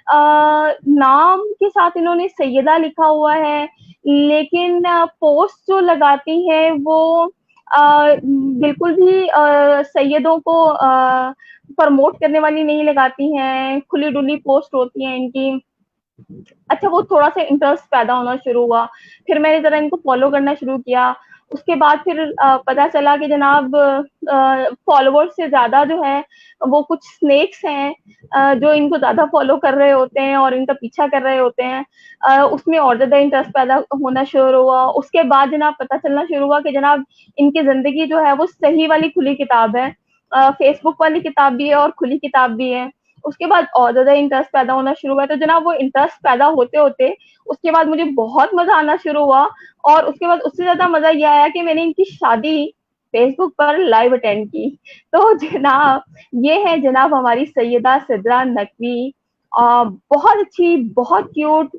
नाम के साथ इन्होंने सैयदा लिखा हुआ है, लेकिन पोस्ट जो लगाती है वो बिल्कुल भी सैयदों को प्रमोट करने वाली नहीं लगाती हैं, खुली-डुली पोस्ट होती हैं इनकी। अच्छा, वो थोड़ा-सा इंटरेस्ट पैदा होना शुरू हुआ, फिर मैंने ज़रा इनको फ़ॉलो करना शुरू किया। उसके बाद फिर पता चला कि जनाब फ़ॉलोवर्स से ज़्यादा जो है, वो कुछ स्नेक्स हैं जो इनको ज़्यादा फ़ॉलो कर रहे होते हैं और इनका पीछा कर रहे होते हैं। उसमें और ज़्यादा इंटरेस्ट पैदा होना शुरू हुआ। उसके बाद जनाब पता चलना शुरू हुआ कि जनाब इनकी ज़िंदगी जो है वो सही वाली खुली किताब है। फ़ेसबुक वाली किताब भी है और खुली किताब भी है। उसके बाद और ज़्यादा इंटरेस्ट पैदा होना शुरू हुआ, तो जनाब वो इंटरेस्ट पैदा होते-होते उसके बाद मुझे बहुत मज़ा आना शुरू हुआ और उसके बाद उससे ज़्यादा मज़ा ये आया कि मैंने इनकी शादी फ़ेसबुक पर लाइव अटेंड की। तो जनाब ये है जनाब हमारी सैयदा सिद्रा नकवी। बहुत अच्छी, बहुत क्यूट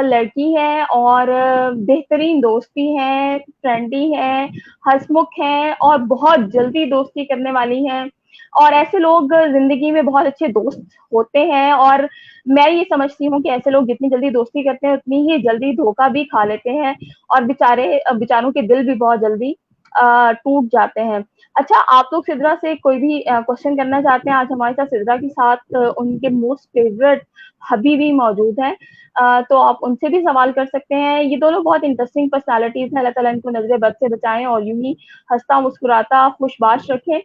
लड़की है और बेहतरीन दोस्त भी हैं, फ्रेंडली हैं, हँसमुख हैं और बहुत जल्दी दोस्ती करने वाली हैं। और ऐसे लोग ज़िंदगी में बहुत अच्छे दोस्त होते हैं और मैं ये समझती हूँ कि ऐसे लोग जितनी जल्दी दोस्ती करते हैं, उतनी ही जल्दी धोखा भी खा लेते हैं और बेचारों के दिल भी बहुत जल्दी टूट जाते हैं। अच्छा, आप लोग सिद्रा से कोई भी क्वेश्चन करना चाहते हैं? आज हमारे साथ सिद्रा के साथ उनके मोस्ट फेवरेट हबी भी मौजूद हैं। तो आप उनसे भी सवाल कर सकते हैं। ये दोनों बहुत इंटरेस्टिंग पर्सनैलिटीज़ हैं, अल्लाह ताला इनको नज़रे बद से बचाएँ और यूँ ही हँसता, मुस्कुराता, खुशबाश रखें।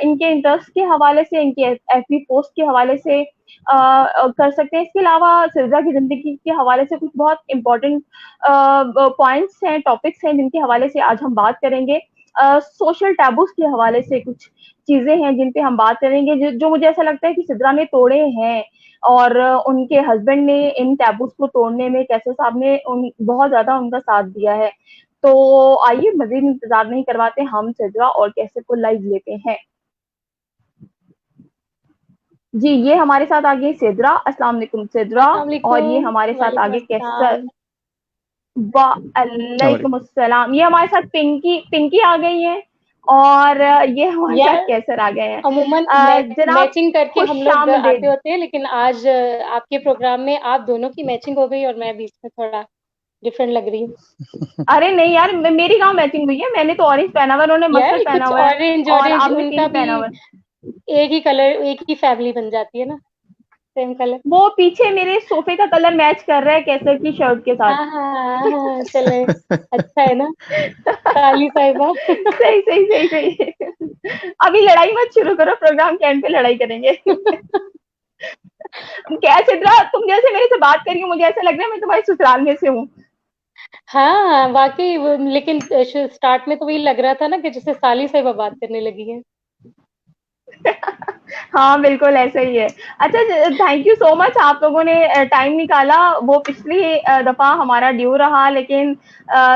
इनके इंटरेस्ट के हवाले से, इनकी एफबी पोस्ट के हवाले से कर सकते हैं। इसके अलावा सिर्जा की ज़िंदगी के हवाले से कुछ बहुत इम्पोर्टेंट पॉइंट्स हैं, टॉपिक्स हैं, जिनके हवाले से आज हम बात करेंगे। सोशल टैबूज़ के हवाले से कुछ चीज़ें हैं, जिन पे हम बात करेंगे, जो मुझे ऐसा लगता है कि सिद्रा ने तोड़े हैं और उनके हस्बैंड ने इन टैबूज़ को तोड़ने में कैसर साहब ने बहुत ज़्यादा उनका साथ दिया है। तो आइए मज़ीद इंतज़ार नहीं करवाते, हम सिद्रा और कैसर को लाइव लेते हैं। जी, ये हमारे साथ आ गई सिद्रा। अस्सलाम वालेकुम सिद्रा। अस्सलाम और ये वालेकुम। हमारे साथ आ वालेकुम गए कैसर। अस्सलाम। वालेकुम अस्सलाम। ये हमारे साथ पिंकी पिंकी आ गई हैं और ये हमारे साथ यार कैसर आ गए हैं। अमूमन जनाब मैचिंग करके हम लोग आते खुशामदीद। होते हैं, लेकिन आज आपके प्रोग्राम में आप दोनों की मैचिंग हो गई और मैं बीच में थोड़ा डिफरेंट लग रही हूँ। अरे नहीं यार, मेरी कहाँ मैचिंग हुई है? मैंने तो ऑरेंज पहना हुआ है, उन्होंने यार मस्टर्ड पहना कुछ हुआ है ऑरेंज और ऑरेंज आपने उनका पिंक भी पहना हुआ है। एक ही कलर, एक ही फैमिली बन जाती है ना, सेम कलर। वो पीछे मेरे सोफे का कलर मैच कर रहा है कैसर की शर्ट के साथ। हाँ हाँ हाँ, चले, अच्छा है ना साली साहिबा। सही सही सही सही। अभी लड़ाई मत शुरू करो, प्रोग्राम के एंड पे लड़ाई करेंगे। क्या सिद्रा, तुम जैसे मेरे से बात करी हो, मुझे ऐसा लग रहा है मैं तुम्हारे ससुराल में से हूँ। हाँ वाकई लेकिन स्टार्ट में तो वही लग रहा था ना कि जैसे साली साहिबा बात करने लगी है। हाँ बिल्कुल ऐसा ही है। अच्छा, थैंक यू सो मच, आप लोगों ने टाइम निकाला। वो पिछली दफा हमारा ड्यू रहा, लेकिन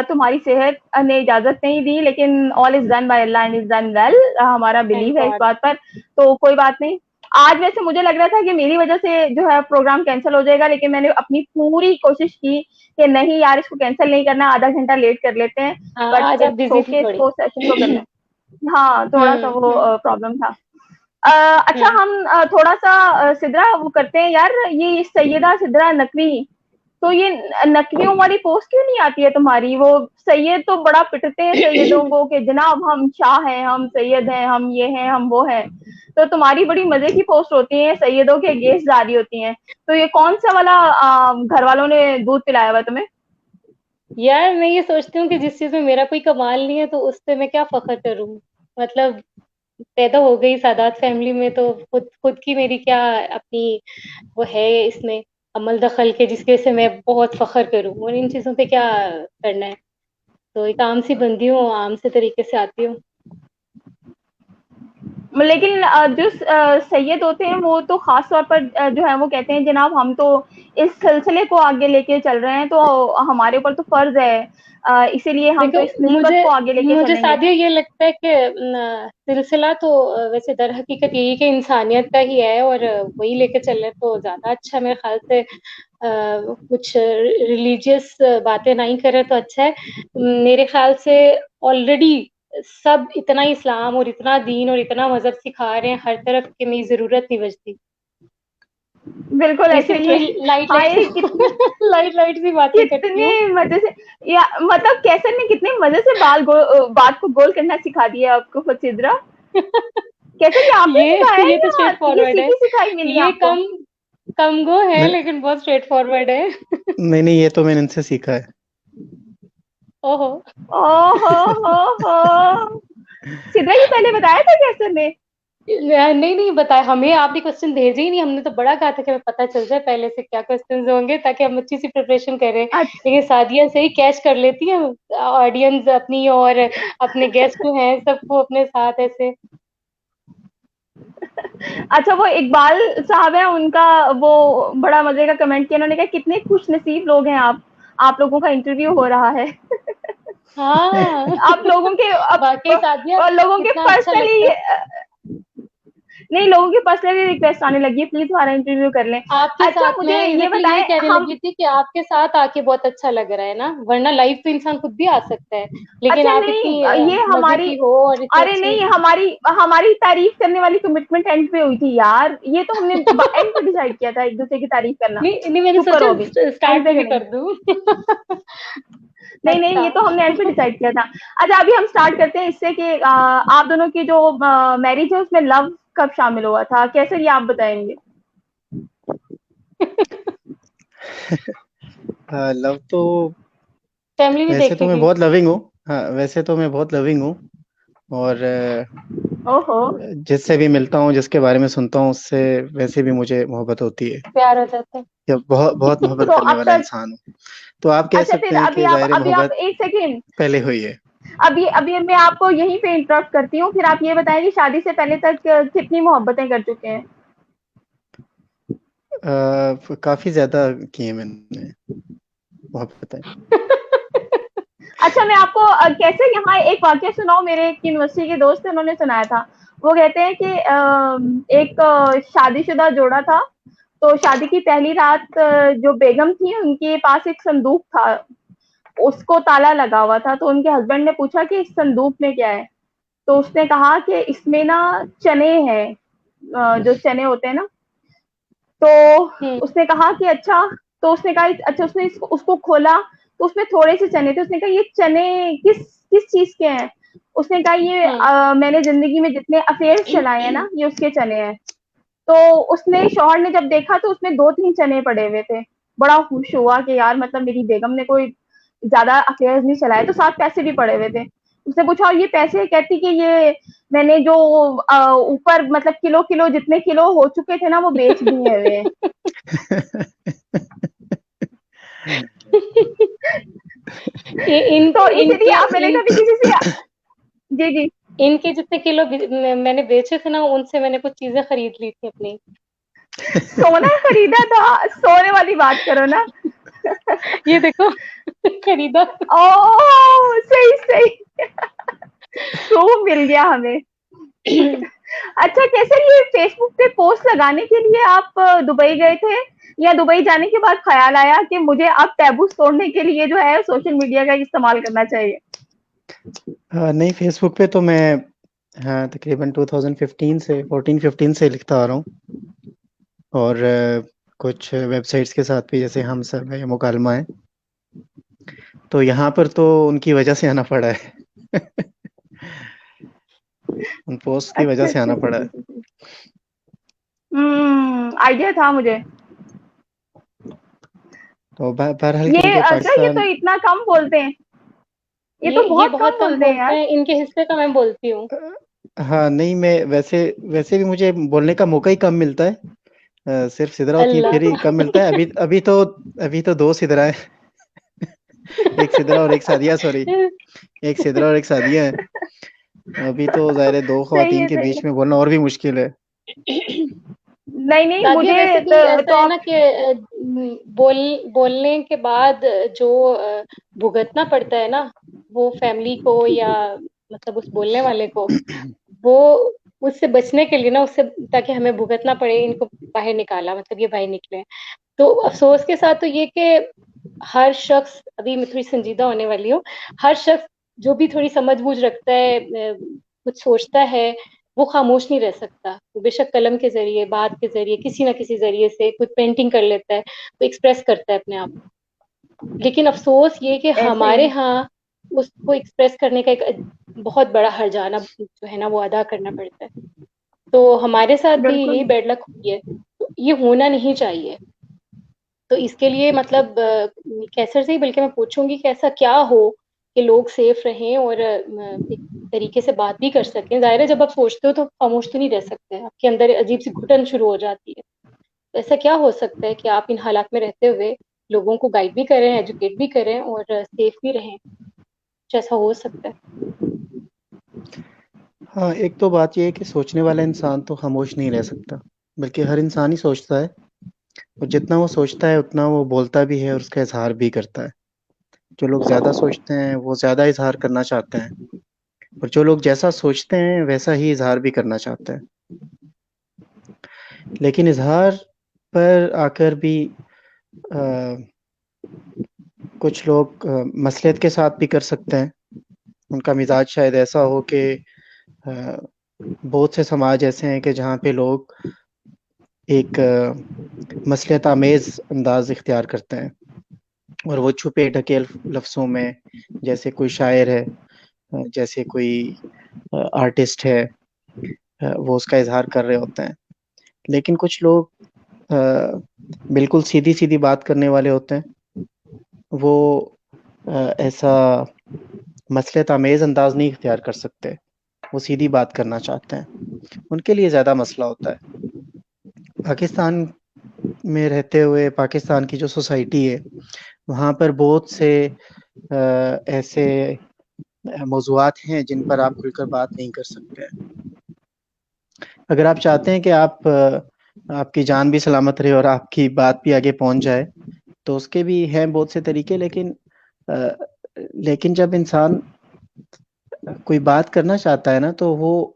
तुम्हारी सेहत ने इजाजत नहीं दी, लेकिन all is done by Allah and is done well. हमारा थैंक बिलीव है इस गॉड। बात पर, तो कोई बात नहीं। आज वैसे मुझे लग रहा था कि मेरी वजह से जो है प्रोग्राम कैंसिल हो जाएगा, लेकिन मैंने अपनी पूरी कोशिश की कि नहीं यार, इसको कैंसिल नहीं करना, आधा घंटा लेट कर लेते हैं। हाँ बट आज आप इट्स बिजी थी ओके, थोड़ी। इसको सेशन को करना है। हाँ, थोड़ा सा वो हम्म। प्रॉब्लम था। अच्छा, हम्म। हम थोड़ा-सा सिद्रा वो करते हैं यार, ये सैयदा सिद्रा नकवी, तो ये नकवियों वाली पोस्ट क्यों नहीं आती है तुम्हारी? वो सैयद तो बड़ा पिटते हैं सैयदों को कि जनाब हम शाह हैं, हम सैयद हैं, हम ये हैं, हम वो हैं। तो तुम्हारी बड़ी मजे की पोस्ट होती है, सैयदों के अगेंस्ट जारी होती हैं। तो ये कौन सा वाला घर वालों ने दूध पिलाया हुआ तुम्हें? यार मैं ये सोचती हूँ कि जिस चीज में मेरा कोई कमाल नहीं है तो उस पे मैं क्या फख्र करूँ। मतलब पैदा हो गई सादात फैमिली में तो खुद खुद की मेरी क्या अपनी वो है इसमें अमल दखल के जिसके से मैं बहुत फख्र करूँ, और इन चीजों पे क्या करना है। तो एक आम सी बंदी हूँ, आम से तरीके से आती हूँ। लेकिन जो सैयद होते हैं वो तो खास तौर पर जो है वो कहते हैं जनाब हम तो इस सिलसिले को आगे लेके चल रहे हैं, तो हमारे ऊपर तो फर्ज है, इसीलिए हम देखो तो इस नस्बत मुझे को आगे लेके मुझे चलेंगे। सादिया ये लगता है कि सिलसिला तो वैसे दर हकीकत यही कि इंसानियत का ही है, और वही लेके चले तो ज्यादा अच्छा मेरे ख्याल से। कुछ रिलीजियस बातें नहीं करे तो अच्छा है मेरे ख्याल से। ऑलरेडी सब इतना इस्लाम और इतना दीन और इतना मजहब सिखा रहे हैं हर तरफ कि मेरी जरूरत नहीं बचती। बिल्कुल ऐसे ऐसे ही है। थोड़ी लाइट हाँ, लाइट ये कितने लाइट लाइट सी बातें करती कितने हूँ। मजे से, या मतलब कैसे ने कितने मजे से बात को गोल करना सिखा दिया आपको फचिद्रा। कैसे, ये आपने ये सिखाया है ये तो या स्ट्रेट ये फॉरवर्ड है। सीखी सिखाई मिली ये आपको? कम कम गो है मैं लेकिन बहुत स्ट्रेट फॉरवर्ड है। नहीं नहीं, ये तो मैंने इनसे सीखा है। ओहो। ओहो हो। सिद्रा, ये पहले बताया था कैसे ने? नहीं नहीं बताया हमें, आपने क्वेश्चन भेजे ही नहीं, हमने तो बड़ा कहा था कि हमें पता चल जाए पहले से क्या क्वेश्चंस होंगे ताकि हम अच्छी सी प्रिपरेशन करें, अच्छा। लेकिन सादिया से ही कैच कर लेती है ऑडियंस अपनी, और अपने गेस्ट जो हैं सबको अपने साथ ऐसे। अच्छा, वो इकबाल साहब है, उनका वो बड़ा मजे का कमेंट किया, उन्होंने कहा कितने खुश नसीब लोग हैं आप लोगों का इंटरव्यू हो रहा है। हाँ। आप लोगों के वाकई सादिया लोगों के कितना अच्छा पर्सनली, लगता है। नहीं, लोगों की पर्सनली रिक्वेस्ट आने लगी है, प्लीज हमारा इंटरव्यू कर लें। आपके अच्छा, साथ मैं मुझे ये एग्जैक्टली यही बताएं कहने हम। लगी थी कि आपके साथ आके बहुत अच्छा लग रहा है ना, वरना लाइव तो इंसान खुद भी आ सकता है, लेकिन अच्छा, आप नहीं, इतनी ये मजे हमारी, की हो और इतनी अरे अच्छी। नहीं, हमारी हमारी तारीफ करने वाली कमिटमेंट एंड पे हुई थी यार, ये तो हमने एंड पे डिसाइड किया था एक दूसरे की तारीफ करना। नहीं नहीं, मैंने चुप करो सोचा अभी, एंड स्टार्ट पे में भी करेंगे। कर दूं। नहीं नहीं, अच्छा। ये तो हमने एंड पे डिसाइड किया था। अच्छा, अभी हम स्टार्ट करते हैं इससे कि आप दोनों की जो मैरिज है उसमें लव कब शामिल हुआ था, कैसे, ये आप बताएंगे? लव तो, फैमिली भी वैसे तो मैं देखेगी। बहुत लविंग हूँ। हाँ, वैसे तो मैं बहुत लविंग हूँ। और ओहो। जिससे भी मिलता हूँ, जिसके बारे में सुनता हूँ, उससे वैसे भी मुझे मोहब्बत होती है। प्यार हो जाता है। या बहुत बहुत मोहब्बत तो करने अब वाला तक, इंसान हूँ। तो आप कह अच्छा, सकते फिर हैं अभी कि आप ज़ाहिर है अभी आप मोहब्बत एक सेकेंड, पहले हुई है। अभी अभी मैं आपको यहीं पे इंटरप्ट करती हूँ, फिर आप ये बताएं कि शादी से पहले तक कितनी मोहब्बतें कर चुके हैं? काफी ज्यादा की है मैंने मोहब्बतें। अच्छा, मैं आपको कैसे यहाँ एक वाक्य सुनाऊं, मेरे एक यूनिवर्सिटी के दोस्त थे, उन्होंने सुनाया था। वो कहते हैं कि एक शादीशुदा जोड़ा था, तो शादी की पहली रात जो बेगम थी उनके पास एक संदूक था, उसको ताला लगा हुआ था, तो उनके हस्बैंड ने पूछा कि इस संदूक में क्या है? तो उसने कहा कि इसमें ना चने हैं, जो चने होते हैं ना। तो हम्म। उसने कहा कि अच्छा, तो उसने कहा अच्छा, उसने उसको खोला, तो उसमें थोड़े से चने थे, उसने कहा ये चने किस किस चीज के हैं? उसने कहा ये हम्म। मैंने जिंदगी में जितने अफेयर्स चलाए हैं ना, ये उसके चने हैं। तो उसने, शौहर ने जब देखा तो उसमें 2-3 चने पड़े हुए थे। बड़ा खुश हुआ कि यार मतलब मेरी बेगम ने कोई ज्यादा अफेयर्स नहीं चलाए, तो 7 पैसे भी पड़े हुए थे। उसने पूछा और ये पैसे? कहती कि ये मैंने जो ऊपर मतलब किलो किलो जितने किलो हो चुके थे ना, वो बेच दिए हुए हैं। तो इसीलिए इनके अब मैंने कभी किसी से, जी जी, इनके जितने किलो मैंने बेचे थे ना, उनसे मैंने कुछ चीजें खरीद ली थी अपनी। सोना खरीदा था? सोने वाली बात करो ना। ये देखो। खरीदा। ओ, सही सही, प्रूफ मिल गया हमें। अच्छा, कैसे ये फेसबुक पे पोस्ट लगाने के लिए आप दुबई गए थे, या दुबई जाने के बाद ख्याल आया कि मुझे अब टैबू तोड़ने के लिए जो है सोशल मीडिया का इस्तेमाल करना चाहिए? नहीं, फेसबुक पे तो मैं, हाँ, तकरीबन 2015 से 14-15 से लिखता आ रहा हूँ। और कुछ वेबसाइट्स के साथ भी, जैसे हम सब है या मुकालमा है, तो यहाँ पर तो उनकी वजह से आना पड़ा है। उन पोस्ट की वजह अच्छा से अच्छा आना अच्छा पड़ा अच्छा है। अच्छा। आइडिया था मुझे। तो बहरहाल ये क्योंकि अच्छा, ये तो पाकिस्तान, इतना कम बोलते हैं, ये तो ये बहुत बहुत कम कम बोलते हैं बोलते यार। हैं, इनके हिस्से का मैं बोलती हूँ। हाँ नहीं, मैं वैसे वैसे भी मुझे बोलने का मौका ही कम मिलता है। सिर्फ सिदरा होती है अल्लाह। फिर ही कम मिलता है। अभी तो दो सिदरा है। एक सिदरा और एक सादिया, सॉरी, एक सिदरा और एक सादिया है। अभी तो ज़ाहिर है दो सही खवातीन है, के सही बीच है। में बोलना और भी मुश्किल है। नहीं नहीं, सादिया वैसे मुझे भी ऐसा तो है आप, ना कि बोल बोलने के बाद जो भुगतना पड़ता है ना, वो फैमिली को या मतलब उस बोलने वाले को, वो उससे बचने के लिए ना, उससे ताकि हमें भुगतना पड़े, इनको बाहर निकाला, मतलब ये बाहर निकले। तो अफसोस के साथ तो ये कि हर शख्स, अभी मैं थोड़ी संजीदा होने वाली हूँ, हर शख्स जो भी थोड़ी समझ बूझ रखता है, कुछ सोचता है, वो खामोश नहीं रह सकता। वो बेशक कलम के ज़रिए, बात के ज़रिए, किसी न किसी ज़रिए से कोई पेंटिंग कर लेता है, कोई एक्सप्रेस करता है अपने आप। लेकिन अफ़सोस ये कि ऐसे हमारे यहाँ उसको एक्सप्रेस करने का एक बहुत बड़ा हर्जाना जो है ना वो अदा करना पड़ता है। तो हमारे साथ भी बिल्कुल यही बैड लक हुई है। तो ये होना नहीं चाहिए। तो इसके लिए मतलब कैसर से ही बल्कि मैं पूछूंगी कि ऐसा क्या हो कि लोग सेफ रहें और एक तरीके से बात भी कर सकें। जाहिर है जब आप सोचते हो तो खामोश तो नहीं रह सकते, आपके अंदर अजीब सी घुटन शुरू हो जाती है। तो ऐसा क्या हो सकता है कि आप इन हालात में रहते हुए लोगों को गाइड भी करें, एजुकेट भी करें और सेफ भी रहें? कुछ ऐसा हो सकता है? हाँ, एक तो बात ये है कि सोचने वाला इंसान तो खामोश नहीं रह सकता, बल्कि हर इंसान ही सोचता है, और जितना वो सोचता है उतना वो बोलता भी है और उसका इज़हार भी करता है। जो लोग ज़्यादा सोचते हैं वो ज़्यादा इज़हार करना चाहते हैं, और जो लोग जैसा सोचते हैं वैसा ही इज़हार भी करना चाहते हैं। लेकिन इज़हार पर आकर भी अ, कुछ लोग मसलियत के साथ भी कर सकते हैं। उनका मिजाज शायद ऐसा हो कि बहुत से समाज ऐसे हैं कि जहाँ पे लोग एक मसलियत आमेज़ अंदाज़ इख्तियार करते हैं, और वो छुपे ढके लफ्ज़ों में, जैसे कोई शायर है, जैसे कोई आर्टिस्ट है, वो उसका इज़हार कर रहे होते हैं। लेकिन कुछ लोग बिल्कुल सीधी-सीधी बात करने वाले होते हैं। वो ऐसा मसलियत आमेज़ अंदाज़ नहीं इख्तियार कर सकते, वो सीधी बात करना चाहते हैं। उनके लिए ज़्यादा मसला होता है। पाकिस्तान में रहते हुए पाकिस्तान की जो सोसाइटी है, वहाँ पर बहुत से ऐसे मौज़ूआत हैं जिन पर आप खुलकर बात नहीं कर सकते हैं। अगर आप चाहते हैं कि आपकी जान भी सलामत रहे और आपकी बात भी आगे पहुँच जाए, तो उसके भी हैं बहुत से तरीके, अ, लेकिन जब इंसान कोई बात करना चाहता है ना, तो वो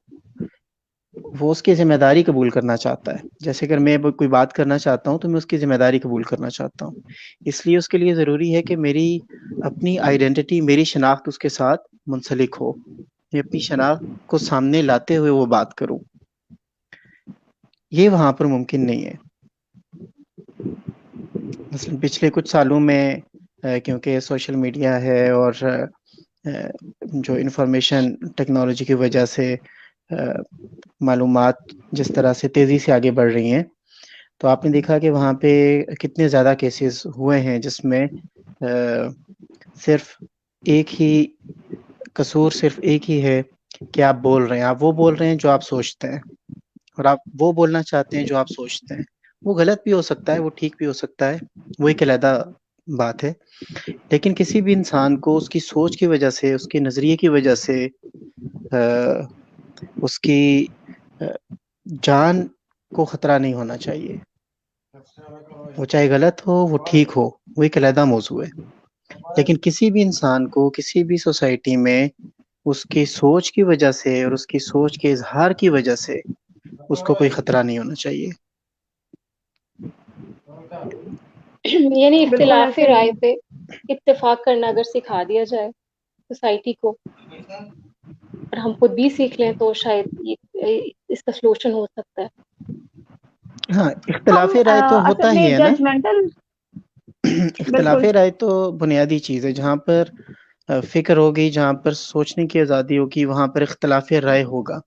उसकी ज़िम्मेदारी कबूल करना चाहता है। जैसे अगर मैं कोई बात करना चाहता हूँ, तो मैं उसकी ज़िम्मेदारी कबूल करना चाहता हूँ। इसलिए उसके लिए ज़रूरी है कि मेरी अपनी आइडेंटिटी, मेरी शनाख्त उसके साथ मुंसलिक हो। मैं अपनी शनाख्त को सामने लाते हुए वो बात करूँ। ये वहाँ पर मुमकिन नहीं है। मसलन पिछले कुछ सालों में क्योंकि सोशल मीडिया है और जो इन्फॉर्मेशन टेक्नोलॉजी की वजह से मालूमात जिस तरह से तेज़ी से आगे बढ़ रही हैं, तो आपने देखा कि वहाँ पे कितने ज़्यादा केसेस हुए हैं जिसमें सिर्फ एक ही कसूर सिर्फ एक ही है कि आप बोल रहे हैं, आप वो बोल रहे हैं जो आप सोचते हैं, और आप वो बोलना चाहते हैं जो आप सोचते हैं। वो गलत भी हो सकता है, वो ठीक भी हो सकता है, वो एक अलहदा बात है। लेकिन किसी भी इंसान को उसकी सोच की वजह से, उसके नज़रिए की वजह से उसकी अ, जान को खतरा नहीं होना चाहिए। वो चाहे गलत हो, वो ठीक हो, वो एक अलहदा मौजू है। लेकिन किसी भी इंसान को, किसी भी सोसाइटी में उसकी सोच की वजह से और उसकी सोच के इज़हार की वजह से उसको कोई खतरा नहीं होना चाहिए। यानी बिल्कुल इख्तिलाफ़ ऐसे ही राय पे इत्तेफ़ाक करना अगर सिखा दिया जाए सोसाइटी को और हम खुद भी सीख लें तो शायद ये इसका सॉल्यूशन हो सकता है। हाँ, हम इख्तिलाफ़ राय तो असल होता ही में है ना। जजमेंटल इख्तिलाफ़ बिल्कुल राय तो बुनियादी चीज़ है, जहाँ पर फ़िक्र होगी, जहाँ पर सोचने की आज़ादी होगी, वहाँ पर इख्तिलाफ़ राय होगा।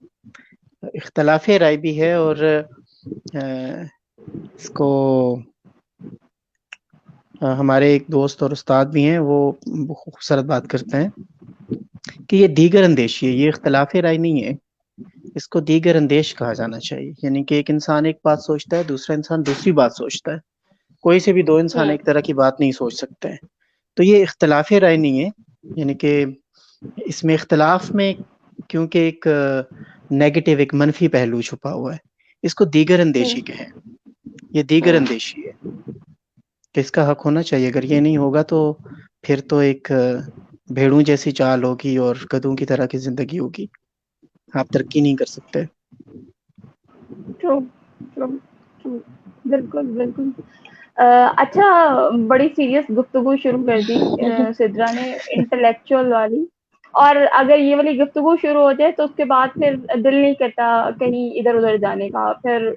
इख्तिलाफ़ राय भी है, और इसको हमारे एक दोस्त और उस्ताद भी हैं, वो खूबसूरत बात करते हैं कि ये दीगर अंदेशी है, ये इख्तिलाफ़ राय नहीं है, इसको दीगर अंदेश कहा जाना चाहिए। यानी कि एक इंसान एक बात सोचता है, दूसरा इंसान दूसरी बात सोचता है। कोई से भी 2 इंसान हुँ, एक तरह की बात नहीं सोच सकते हैं। तो ये इख्तिलाफ़ राय नहीं है, यानी कि इसमें इख्तिलाफ़ में क्योंकि एक नेगेटिव, एक मनफ़ी पहलू छुपा हुआ है, इसको दीगर हुँ, अंदेशी कहें। ये दीगर हुँ। अंदेशी है, तो इसका हक होना चाहिए। अगर ये नहीं होगा तो फिर तो एक भेड़ों जैसी चाल होगी और गधों की तरह की ज़िंदगी होगी। आप तरक्की नहीं कर सकते। ट्रू ट्रू ट्रू बिल्कुल बिल्कुल अच्छा बड़ी सीरियस गुफ्तगू शुरू कर दी सिद्रा ने इंटेलेक्चुअल वाली और अगर ये वाली गुफ्तगू शुरू हो जाए तो उसके बाद फिर दिल नहीं करता कहीं इधर-उधर जाने का। फिर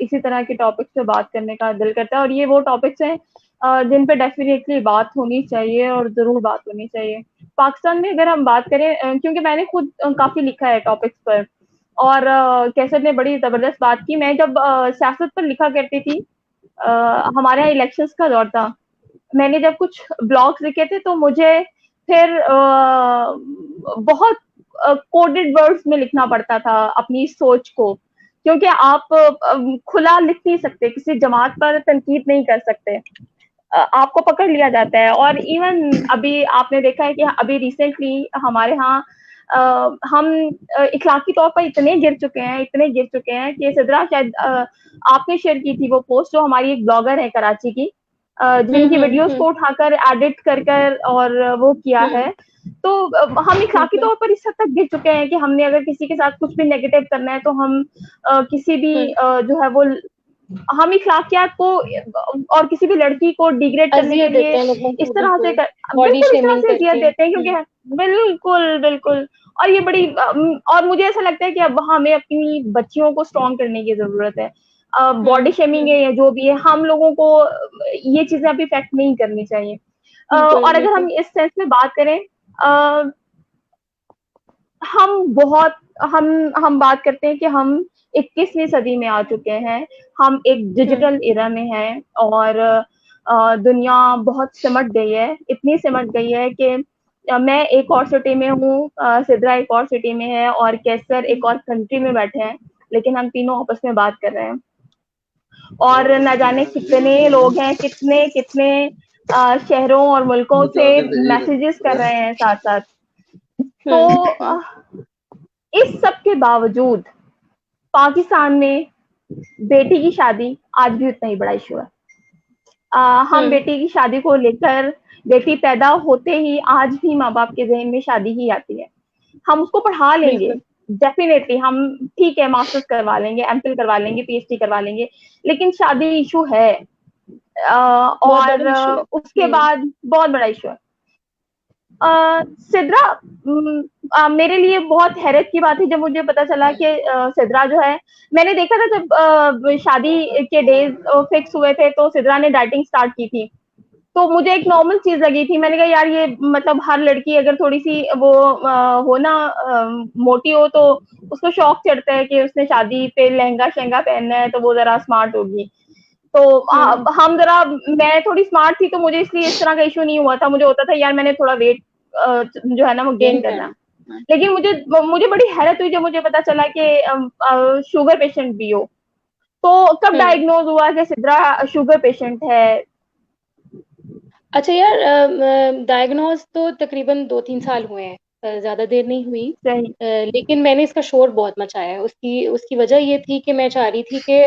इसी तरह के टॉपिक्स पे बात करने का दिल करता है और ये वो टॉपिक्स हैं जिन पे डेफ़िनेटली बात होनी चाहिए और ज़रूर बात होनी चाहिए। पाकिस्तान में अगर हम बात करें क्योंकि मैंने खुद काफ़ी लिखा है टॉपिक्स पर और कैसर ने बड़ी ज़बरदस्त बात की। मैं जब सियासत पर लिखा करती थी हमारे यहाँ इलेक्शंस का दौर था। मैंने जब कुछ ब्लॉग्स लिखे थे तो मुझे फिर बहुत कोडेड वर्ड्स में लिखना पड़ता था अपनी सोच को, क्योंकि आप खुला लिख नहीं सकते, किसी जमात पर तनकीद नहीं कर सकते। आपको पकड़ लिया जाता है और इवन अभी आपने देखा है कि अभी रिसेंटली हमारे यहाँ हम इखलाकी तौर पर इतने गिर चुके हैं कि सिद्रा शायद आपने शेयर की थी वो पोस्ट जो हमारी एक ब्लॉगर है कराची की जिनकी वीडियोस को उठाकर एडिट कर कर और वो किया है। तो हम इखलाकी तौर पर इस हद तक गिर चुके हैं कि हमने अगर किसी के साथ कुछ भी नेगेटिव करना है तो हम किसी भी जो है वो हम इखलाकियात को और किसी भी लड़की को डिग्रेड करने के लिए इस तरह से बॉडी बिल्कुल इस तरह शेमिंग से अजियत करके। देते हैं क्योंकि बिल्कुल, बिल्कुल और ये बड़ी और मुझे ऐसा लगता है कि अब हमें अपनी बच्चियों को स्ट्रॉन्ग करने की ज़रूरत है। बॉडी शेमिंग है या जो भी है, हम लोगों को ये चीज़ें अभी इफ़ेक्ट नहीं करनी चाहिए। और अगर हम इस सेंस में बात करें अ, हम बहुत हम बात करते हैं कि हम 21वीं सदी में आ चुके हैं। हम एक डिजिटल एरा में हैं और दुनिया बहुत सिमट गई है, इतनी सिमट गई है कि मैं एक और सिटी में हूँ सिद्रा एक और सिटी में है और कैसर एक और कंट्री में बैठे हैं, लेकिन हम तीनों आपस में बात कर रहे हैं। और न जाने कितने लोग हैं, कितने शहरों और मुल्कों से मैसेजेस कर रहे हैं साथ-साथ। तो इस सब के बावजूद पाकिस्तान में बेटी की शादी आज भी उतना ही बड़ा इशू है। हम बेटी की शादी को लेकर बेटी पैदा होते ही आज भी माँ-बाप के ज़हन में शादी ही आती है। हम उसको पढ़ा लेंगे, डेफ़िनेटली हम ठीक है मास्टर्स करवा लेंगे, एमफिल करवा लेंगे, पीएचडी करवा लेंगे, लेकिन शादी इशू है। और उसके बाद बहुत बड़ा इशू है। सिद्रा मेरे लिए बहुत हैरत की बात थी जब मुझे पता चला कि सिद्रा जो है मैंने देखा था जब शादी के डेज फिक्स हुए थे तो सिद्रा ने डाइटिंग स्टार्ट की थी। तो मुझे एक नॉर्मल चीज़ लगी थी। मैंने कहा यार ये मतलब हर लड़की अगर थोड़ी-सी वो हो ना मोटी हो तो उसको शौक चढ़ता है कि उसने शादी पे लहंगा-शहंगा पहनना है तो वो ज़रा स्मार्ट होगी। तो हम ज़रा मैं थोड़ी स्मार्ट थी तो मुझे इसलिए इस तरह का इश्यू नहीं हुआ था। मुझे होता था यार मैंने थोड़ा वेट जो है ना वो गेन करना है। लेकिन मुझे मुझे बड़ी हैरत हुई जब मुझे पता चला कि शुगर पेशेंट भी हो। तो कब डायग्नोज़ हुआ कि सिद्रा शुगर पेशेंट है? अच्छा यार डायग्नोज तो तकरीबन 2-3 साल हुए हैं, ज़्यादा देर नहीं हुई। सही। लेकिन मैंने इसका शोर बहुत मचाया है। उसकी उसकी वजह ये थी कि मैं चाह रही थी कि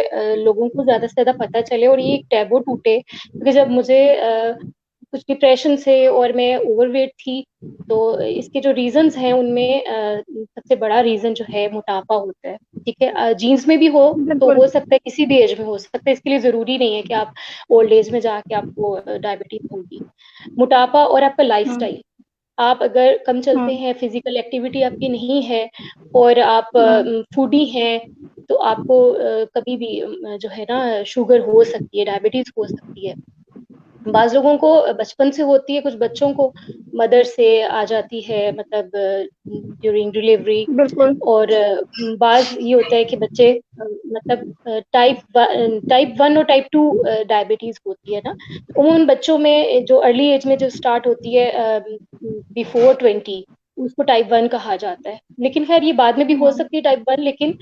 लोगों को ज़्यादा से ज़्यादा पता चले और ये एक टैबू टूटे। क्योंकि जब मुझे कुछ डिप्रेशन से और मैं ओवरवेट थी, तो इसके जो रीज़न्स हैं उनमें सबसे बड़ा रीज़न जो है मोटापा होता है, ठीक है? जीन्स में भी हो तो बिल्कुल। हो सकता है किसी भी एज में हो सकता है, इसके लिए ज़रूरी नहीं है कि आप ओल्ड एज में जाके आपको डायबिटीज़ होगी। मोटापा और आपका लाइफ़स्टाइल, आप अगर कम चलते हैं, फिज़िकल एक्टिविटी आपकी नहीं है और आप फूडी हैं, तो आपको कभी भी जो है ना शुगर हो सकती है, डायबिटीज़ हो सकती है। बाज़ लोगों को बचपन से होती है, कुछ बच्चों को मदर से आ जाती है, मतलब ड्यूरिंग डिलीवरी। बिल्कुल। और बाज़ ये होता है कि बच्चे मतलब टाइप 1 और टाइप 2 डायबिटीज़ होती है ना, उन बच्चों में जो अर्ली एज में जो स्टार्ट होती है बिफोर 20, उसको टाइप 1 कहा जाता है। लेकिन खैर ये बाद में भी हो सकती है टाइप 1, लेकिन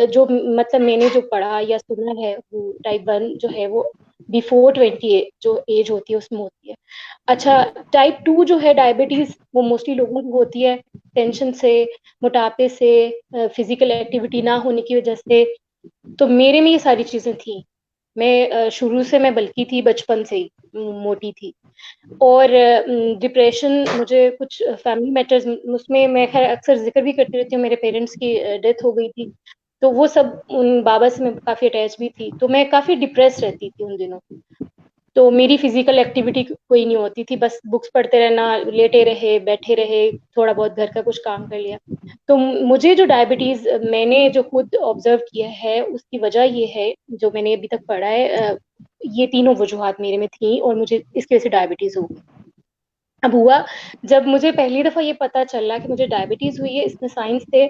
जो मतलब मैंने जो पढ़ा या सुना है वो टाइप 1 जो है वो बिफोर 20 जो एज होती है उसमें होती है। अच्छा, टाइप 2 जो है डायबिटीज़ वो मोस्टली लोगों को होती है टेंशन से, मोटापे से, फिज़िकल एक्टिविटी ना होने की वजह से। तो मेरे में ये सारी चीज़ें थी। मैं शुरू से मैं बल्की थी, बचपन से ही मोटी थी। और डिप्रेशन मुझे कुछ फैमिली मैटर्स उसमें मैं खैर अक्सर ज़िक्र भी करती रहती हूँ, मेरे पेरेंट्स की डेथ हो गई थी। तो वो सब उन बाबा से मैं काफ़ी अटैच भी थी, तो मैं काफ़ी डिप्रेस रहती थी उन दिनों। तो मेरी फिजिकल एक्टिविटी कोई नहीं होती थी, बस बुक्स पढ़ते रहना, लेटे रहे, बैठे रहे, थोड़ा बहुत घर का कुछ काम कर लिया। तो मुझे जो डायबिटीज मैंने जो खुद ऑब्जर्व किया है उसकी वजह ये है, जो मैंने अभी तक पढ़ा है, ये तीनों वजूहात मेरे में थी और मुझे इसकी वजह से डायबिटीज हो गई। अब हुआ जब मुझे पहली दफा ये पता चला कि मुझे डायबिटीज हुई है, इसमें साइंस थे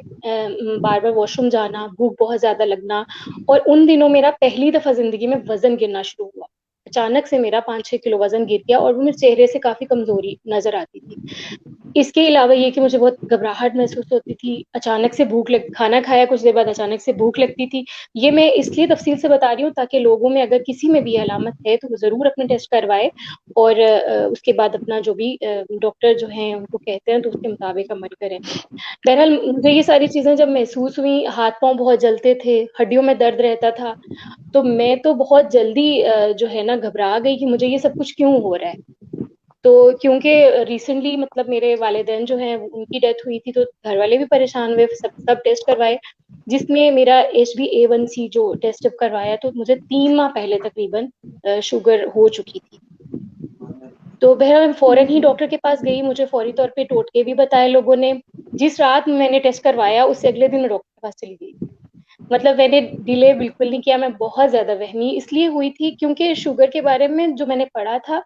बार बार वॉशरूम जाना, भूख बहुत ज्यादा लगना, और उन दिनों मेरा पहली दफा जिंदगी में वजन गिरना शुरू हुआ। अचानक से मेरा 5-6 किलो वजन गिर गया और वो मेरे चेहरे से काफी कमजोरी नजर आती थी। इसके अलावा ये कि मुझे बहुत घबराहट महसूस होती थी, अचानक से खाना खाया कुछ देर बाद अचानक से भूख लगती थी। ये मैं इसलिए तफसील से बता रही हूँ ताकि लोगों में अगर किसी में भी अलामत है तो वो ज़रूर अपने टेस्ट करवाए और उसके बाद अपना जो भी डॉक्टर जो हैं उनको कहते हैं तो उसके मुताबिक अमल करें। बहरहाल मुझे ये सारी चीज़ें जब महसूस हुई, हाथ पाँव बहुत जलते थे, हड्डियों में दर्द रहता था, तो मैं तो बहुत जल्दी जो है ना घबरा गई कि मुझे ये सब कुछ क्यों हो रहा है। तो क्योंकि रिसेंटली मतलब मेरे वालिदैन जो हैं उनकी डेथ हुई थी, तो घर वाले भी परेशान हुए, सब टेस्ट करवाए, जिसमें मेरा HbA1c जो टेस्ट जब करवाया तो मुझे 3 माह पहले तकरीबन शुगर हो चुकी थी। तो बहरहाल मैं फौरन ही डॉक्टर के पास गई, मुझे फौरी तौर पे टोटके भी बताए लोगों ने। जिस रात मैंने टेस्ट करवाया उससे अगले दिन मैं डॉक्टर के पास चली गई। मतलब मैंने डिले बिल्कुल नहीं किया, मैं बहुत ज्यादा वहमी इसलिए हुई थी क्योंकि शुगर के बारे में जो मैंने पढ़ा था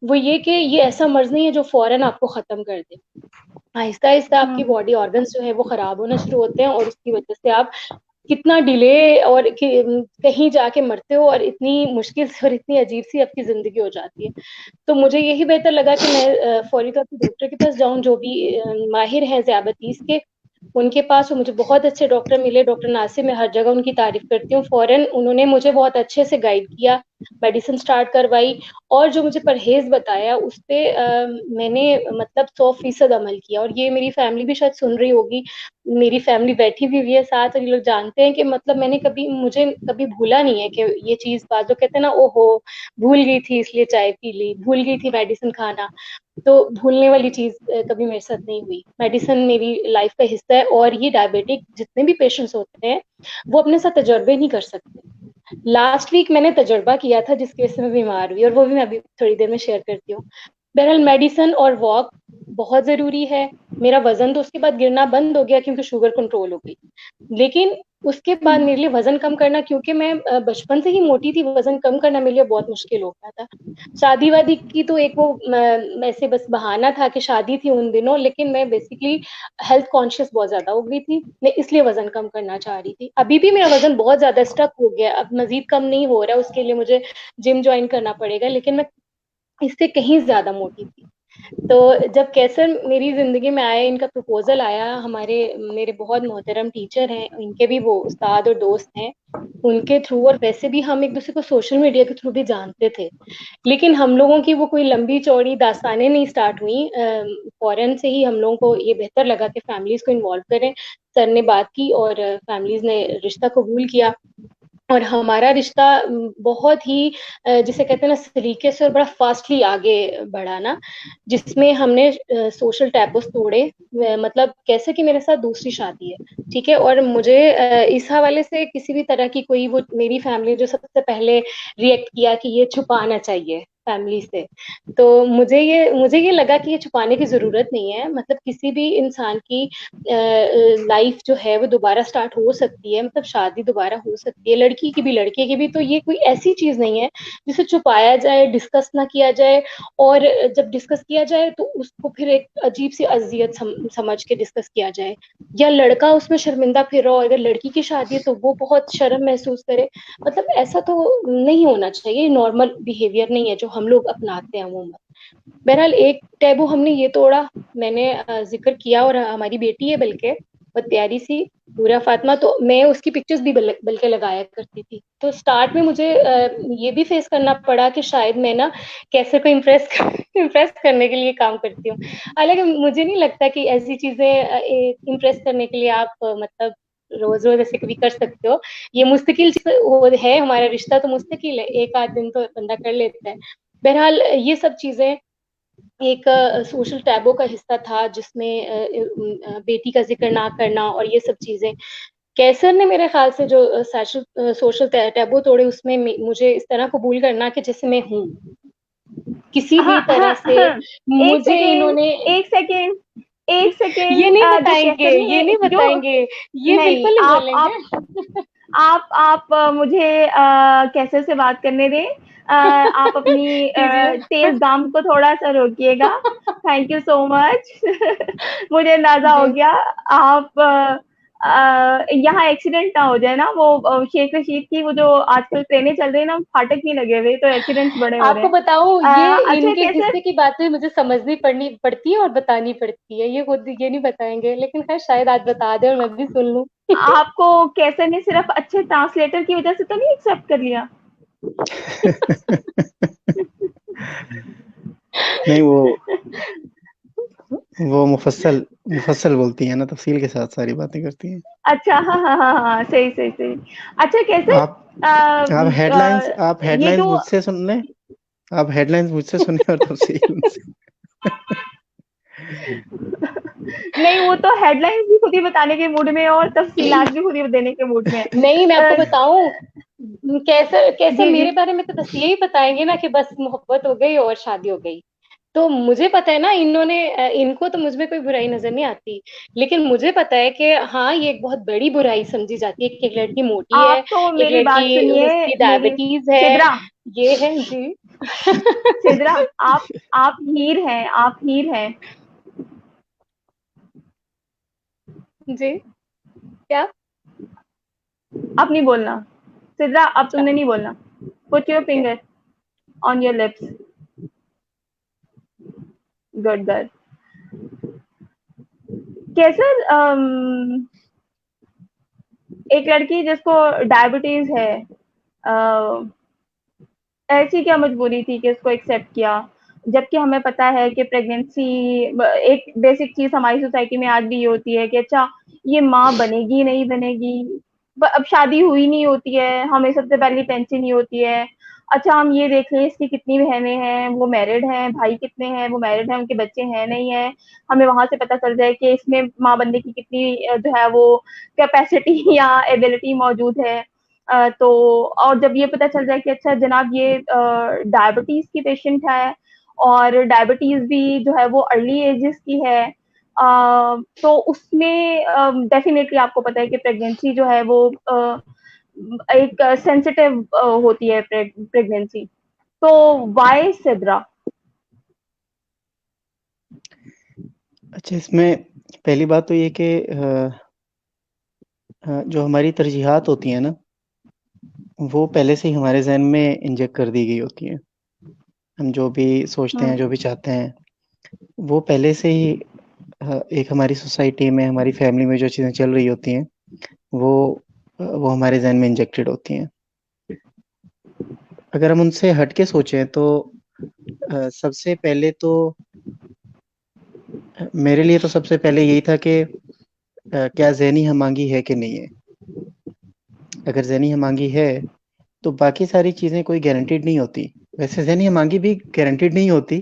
वो ये कि ये ऐसा मर्ज नहीं है जो फौरन आपको खत्म कर दे। आहिस्ता आहिस्ता आपकी बॉडी ऑर्गन्स जो है वो खराब होना शुरू होते हैं और उसकी वजह से आप कितना डिले और कहीं जाके मरते हो और इतनी मुश्किल से और इतनी अजीब सी आपकी जिंदगी हो जाती है। तो मुझे यही बेहतर लगा कि मैं फौरी तौर पर डॉक्टर के पास जाऊं जो भी माहिर हैं ज़ियाबतीस के, उनके पास। वो मुझे बहुत अच्छे डॉक्टर मिले, डॉक्टर नासिर, मैं हर जगह उनकी तारीफ करती हूँ। फौरन उन्होंने मुझे बहुत अच्छे से गाइड किया, मेडिसिन स्टार्ट करवाई और जो मुझे परहेज बताया उस पे मैंने मतलब 100% अमल किया। और ये मेरी फैमिली भी शायद सुन रही होगी, मेरी फैमिली बैठी भी हुई है साथ और ये लोग जानते हैं कि मतलब मुझे कभी भूला नहीं है कि ये चीज बात जो कहते हैं ना, ओहो भूल गई थी इसलिए चाय पी ली, भूल गई थी मेडिसिन खाना। तो भूलने वाली चीज कभी मेरे साथ नहीं हुई। मेडिसिन मेरी लाइफ का हिस्सा है और ये डायबिटिक जितने भी पेशेंट्स होते हैं वो अपने साथ तजर्बे नहीं कर सकते। लास्ट वीक मैंने तजर्बा किया था जिसकी वजह से मैं बीमार हुई और वो भी मैं अभी थोड़ी देर में शेयर करती हूँ। बहरहाल मेडिसिन और वॉक बहुत जरूरी है। मेरा वजन तो उसके बाद गिरना बंद हो गया क्योंकि शुगर कंट्रोल हो गई, लेकिन उसके बाद मेरे लिए वजन कम करना, क्योंकि मैं बचपन से ही मोटी थी, वजन कम करना मेरे लिए बहुत मुश्किल हो गया था। शादी वादी की तो एक वो ऐसे बस बहाना था कि शादी थी उन दिनों, लेकिन मैं बेसिकली हेल्थ कॉन्शियस बहुत ज्यादा हो गई थी, मैं इसलिए वजन कम करना चाह रही थी। अभी भी मेरा वजन बहुत ज्यादा स्टक हो गया, अब मजीद कम नहीं हो रहा है, उसके लिए मुझे जिम ज्वाइन करना पड़ेगा, लेकिन मैं इससे कहीं ज्यादा मोटी थी। तो जब कैसर मेरी जिंदगी में आए, इनका प्रपोजल आया, मेरे बहुत मोहतरम टीचर हैं, इनके भी वो उस्ताद और दोस्त हैं, उनके थ्रू, और वैसे भी हम एक दूसरे को सोशल मीडिया के थ्रू भी जानते थे, लेकिन हम लोगों की वो कोई लंबी चौड़ी दास्तानें नहीं स्टार्ट हुई। फौरन से ही हम लोगों को ये बेहतर लगा कि फैमिलीज को इन्वॉल्व करें। सर ने बात की और फैमिलीज ने रिश्ता कबूल किया और हमारा रिश्ता बहुत ही जिसे कहते हैं ना सलीके से और बड़ा फास्टली आगे बढ़ा ना, जिसमें हमने सोशल टैबूस तोड़े। मतलब कैसे कि मेरे साथ दूसरी शादी है, ठीक है, और मुझे इस हवाले से किसी भी तरह की कोई, वो मेरी फैमिली जो सबसे पहले रिएक्ट किया कि ये छुपाना चाहिए फैमिली से, तो मुझे ये लगा कि ये छुपाने की जरूरत नहीं है। मतलब किसी भी इंसान की लाइफ जो है वो दोबारा स्टार्ट हो सकती है, मतलब शादी दोबारा हो सकती है, लड़की की भी लड़के की भी। तो ये कोई ऐसी चीज नहीं है जिसे छुपाया जाए, डिस्कस ना किया जाए, और जब डिस्कस किया जाए तो उसको फिर एक अजीब सी अजियत समझ के डिस्कस किया जाए, या लड़का उसमें शर्मिंदा फिर रहा हो, अगर लड़की की शादी है तो वो बहुत शर्म महसूस करे। मतलब ऐसा तो नहीं होना चाहिए, नॉर्मल बिहेवियर नहीं है जो हम लोग अपनाते हैं अमूमन। बहरहाल एक टैबू हमने ये तोड़ा, मैंने जिक्र किया, और हमारी बेटी है बल्कि बहुत प्यारी सी नूरा फातिमा, तो मैं उसकी पिक्चर्स भी बल्कि लगाया करती थी। तो स्टार्ट में मुझे ये भी फेस करना पड़ा कि शायद मैं ना कैसे को इम्प्रेस करने के लिए काम करती हूँ। हालांकि मुझे नहीं लगता कि ऐसी चीजें इम्प्रेस करने के लिए आप मतलब रोज रोज ऐसे कभी कर सकते हो। ये मुस्तकिल है, हमारा रिश्ता तो मुस्तकिल है, एक आध दिन तो बंदा कर लेता है। बहरहाल ये सब चीजें एक सोशल टैबो का हिस्सा था, जिसमें बेटी का जिक्र ना करना और ये सब चीजें। कैसर ने मेरे ख्याल से जो सोशल टैबू तोड़े, उसमें मुझे इस तरह कबूल करना कि जैसे मैं हूँ, किसी भी हाँ तरह हाँ से हाँ, एक मुझे सेकेंड, इन्होंने एक सेकेंड, एक ये सेकेंड, नहीं जो बताएंगे, कैसर ये ने नहीं जो बताएंगे, ये नहीं, बिल्कुल नहीं आप बोलेंगे। आप मुझे कैसर से बात करने दें। आप अपनी कीजिए। तेज दाम को थोड़ा सा रोकिएगा। Thank you so much. मुझे अंदाजा हो जी, गया। आप यहाँ एक्सीडेंट ना हो जाए ना, वो शेख रशीद की वो जो आजकल ट्रेनें चल रही है ना, फाटक नहीं लगे हुए, तो एक्सीडेंट्स बड़े हो रहे आपको हैं। बताऊं, ये अच्छा इनके कैसर, किस्से की बातें मुझे समझनी पड़नी पड़ती है और बतानी पड़ती है, ये खुद ये नहीं बताएंगे, लेकिन खैर शायद आज बता दे और मैं भी सुन लूं। आपको कैसर ने सिर्फ अच्छे ट्रांसलेटर की वजह से तो नहीं एक्सेप्ट कर लिया? नहीं, वो मुफस्सल मुफस्सल बोलती है ना, तफसील के साथ सारी बातें करती हैं। अच्छा, हाँ, हाँ, हाँ, हाँ, सही, सही, सही। अच्छा कैसे आप आप ये हेडलाइंस जो मुझसे सुन लें। आप हेडलाइंस मुझसे सुनिए और तफसील उनसे। नहीं, वो तो हेडलाइंस भी खुद ही बताने के मूड में है और तफसीलात भी खुद ही देने के मूड में है। नहीं, मैं आपको बताऊं, कैसे कैसे जी, जी। मेरे बारे में तो बस यही बताएंगे ना कि बस मोहब्बत हो गई और शादी हो गई। तो मुझे पता है ना, इनको तो मुझ में कोई बुराई नजर नहीं आती, लेकिन मुझे पता है कि हाँ, ये एक बहुत बड़ी बुराई समझी जाती है कि एक लड़की मोटी है, आप तो एक मेरी बात लड़की सुनिए, उसकी मेरी डायबिटीज है, सिदरा, ये है जी। सिदरा, आप हीर हैं, आप हीर हैं। जी, क्या? आप नहीं बोलना। सिदरा, अब अच्छा, तुमने नहीं बोलना। पुट योर ठीक है। Finger on your lips. Good girl. कैसे एक लड़की जिसको डायबिटीज है, अ, ऐसी क्या मजबूरी थी कि उसको एक्सेप्ट किया, जबकि हमें पता है कि प्रेगनेंसी एक बेसिक चीज हमारी सोसाइटी में आज भी ये होती है कि अच्छा, ये माँ बनेगी नहीं बनेगी। अब शादी हुई नहीं होती है, हमें सबसे पहले टेंशन ही होती है। अच्छा, हम ये देख लें इसकी कितनी बहनें हैं, वो मैरिड हैं, भाई कितने हैं, वो मैरिड हैं, उनके बच्चे हैं नहीं है। हमें वहां से पता चल जाए कि इसमें माँ बनने की कितनी जो है वो कैपेसिटी या एबिलिटी मौजूद है। तो और जब ये पता चल जाए कि अच्छा जनाब ये डायबिटीज की पेशेंट है, और डायबिटीज भी जो है वो अर्ली एजेस की है, तो उसमें डेफिनेटली आपको पता है कि प्रेगनेंसी जो है वो एक सेंसिटिव होती है प्रेगनेंसी। तो वाई सिद्रा? अच्छा, इसमें पहली बात तो ये कि जो हमारी तरजीहात होती हैं ना, वो पहले से ही हमारे जहन में इंजेक्ट कर दी गई होती हैं। हम जो भी सोचते हैं, जो भी चाहते हैं, वो पहले से ही एक हमारी सोसाइटी में, हमारी फैमिली में जो चीज़ें चल रही होती हैं, वो वो हमारे जहन में इंजेक्टेड होती हैं। अगर हम उनसे हट के सोचें तो सबसे पहले तो मेरे लिए तो सबसे पहले यही था कि क्या ज़हनी हमांगी है कि नहीं है। अगर ज़हनी हमांगी है तो बाकी सारी चीज़ें कोई गारंटीड नहीं होती। वैसे ज़हनी हमांगी भी गारंटीड नहीं होती।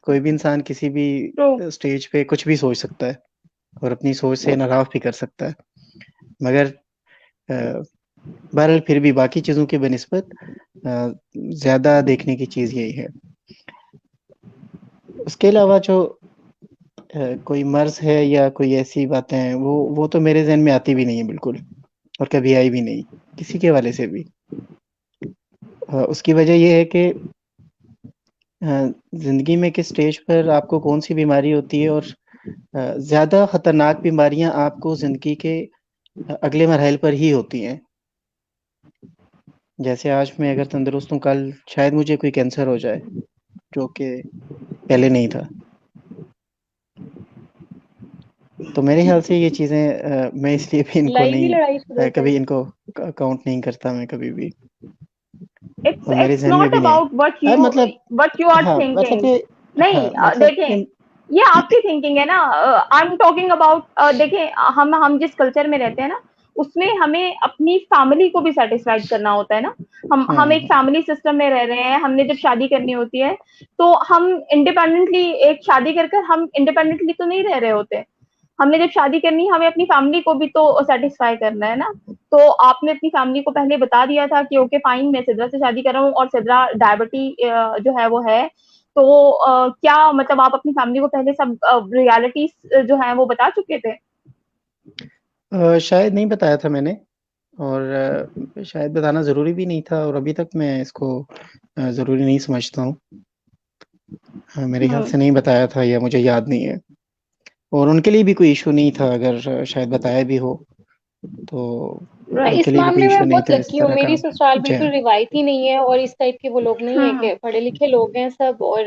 कोई भी इंसान किसी भी ट्रू। स्टेज पे कुछ भी सोच सकता है और अपनी सोच से इनराफ भी कर सकता है। मगर अ, बहरहाल फिर भी बाकी चीज़ों की बनिस्बत ज़्यादा देखने की चीज़ यही है। उसके अलावा जो कोई मर्ज़ है या कोई ऐसी बातें हैं, वो तो मेरे ज़हन में आती भी नहीं है बिल्कुल, और कभी आई भी नहीं, किसी के हवाले से भी। उसकी वजह ये है कि ज़िंदगी में किस स्टेज पर आपको कौन-सी बीमारी होती है, और ज़्यादा खतरनाक बीमारियाँ आपको ज़िंदगी के अगले मरहले पर ही होती हैं। जैसे आज मैं अगर तंदुरुस्त हूँ, कल शायद मुझे कोई कैंसर हो जाए, जो कि पहले नहीं था। तो मेरे ख्याल से ये चीज़ें मैं इसलिए भी इनको लाई ही नहीं लड़ाई शुरू हो जाए। कभी इनको काउंट नहीं करता मैं कभी भी, इट्स और मेरे इट्स ज़हन में नॉट भी नहीं अबाउट है। मतलब व्हाट यू आर हाँ, मतलब थिंकिंग। कि नहीं, हाँ, मतलब देखें, कि ये आपकी थिंकिंग है ना। आई एम टॉकिंग अबाउट, देखें, हम जिस कल्चर में रहते हैं ना, उसमें हमें अपनी फैमिली को भी सेटिस्फाइड करना होता है ना। हम एक हाँ, फैमिली सिस्टम में रह रहे हैं, हमने जब शादी करनी होती है, तो हम इंडिपेंडेंटली एक शादी कर कर हम इंडिपेंडेंटली तो नहीं रह रहे होते। हमने जब शादी करनी है, हमें अपनी फैमिली को भी तो सेटिस्फाई करना है ना। तो आपने अपनी फैमिली को पहले बता दिया था कि ओके फाइन, मैं सिद्रा से शादी कर रहा हूँ और सिद्रा डायबिटी जो है वो है। तो क्या मतलब आप अपनी फैमिली को पहले सब रियलिटीज जो है वो बता चुके थे? शायद नहीं बताया था मैंने, और शायद बताना ज़रूरी भी नहीं था, और अभी तक मैं इसको ज़रूरी नहीं समझता हूँ। मेरे ख्याल से नहीं बताया था, या मुझे याद नहीं है, और उनके लिए भी कोई इशू नहीं था अगर शायद बताया भी हो, तो इस उनके लिए भी कोई मामले में इशू मैं नहीं बहुत था इस लकी हूँ, तरह का। मेरी ससुराल जी बिल्कुल हाँ। रिवायती नहीं है और इस टाइप के वो लोग नहीं है कि पढ़े लिखे लोग हैं सब, और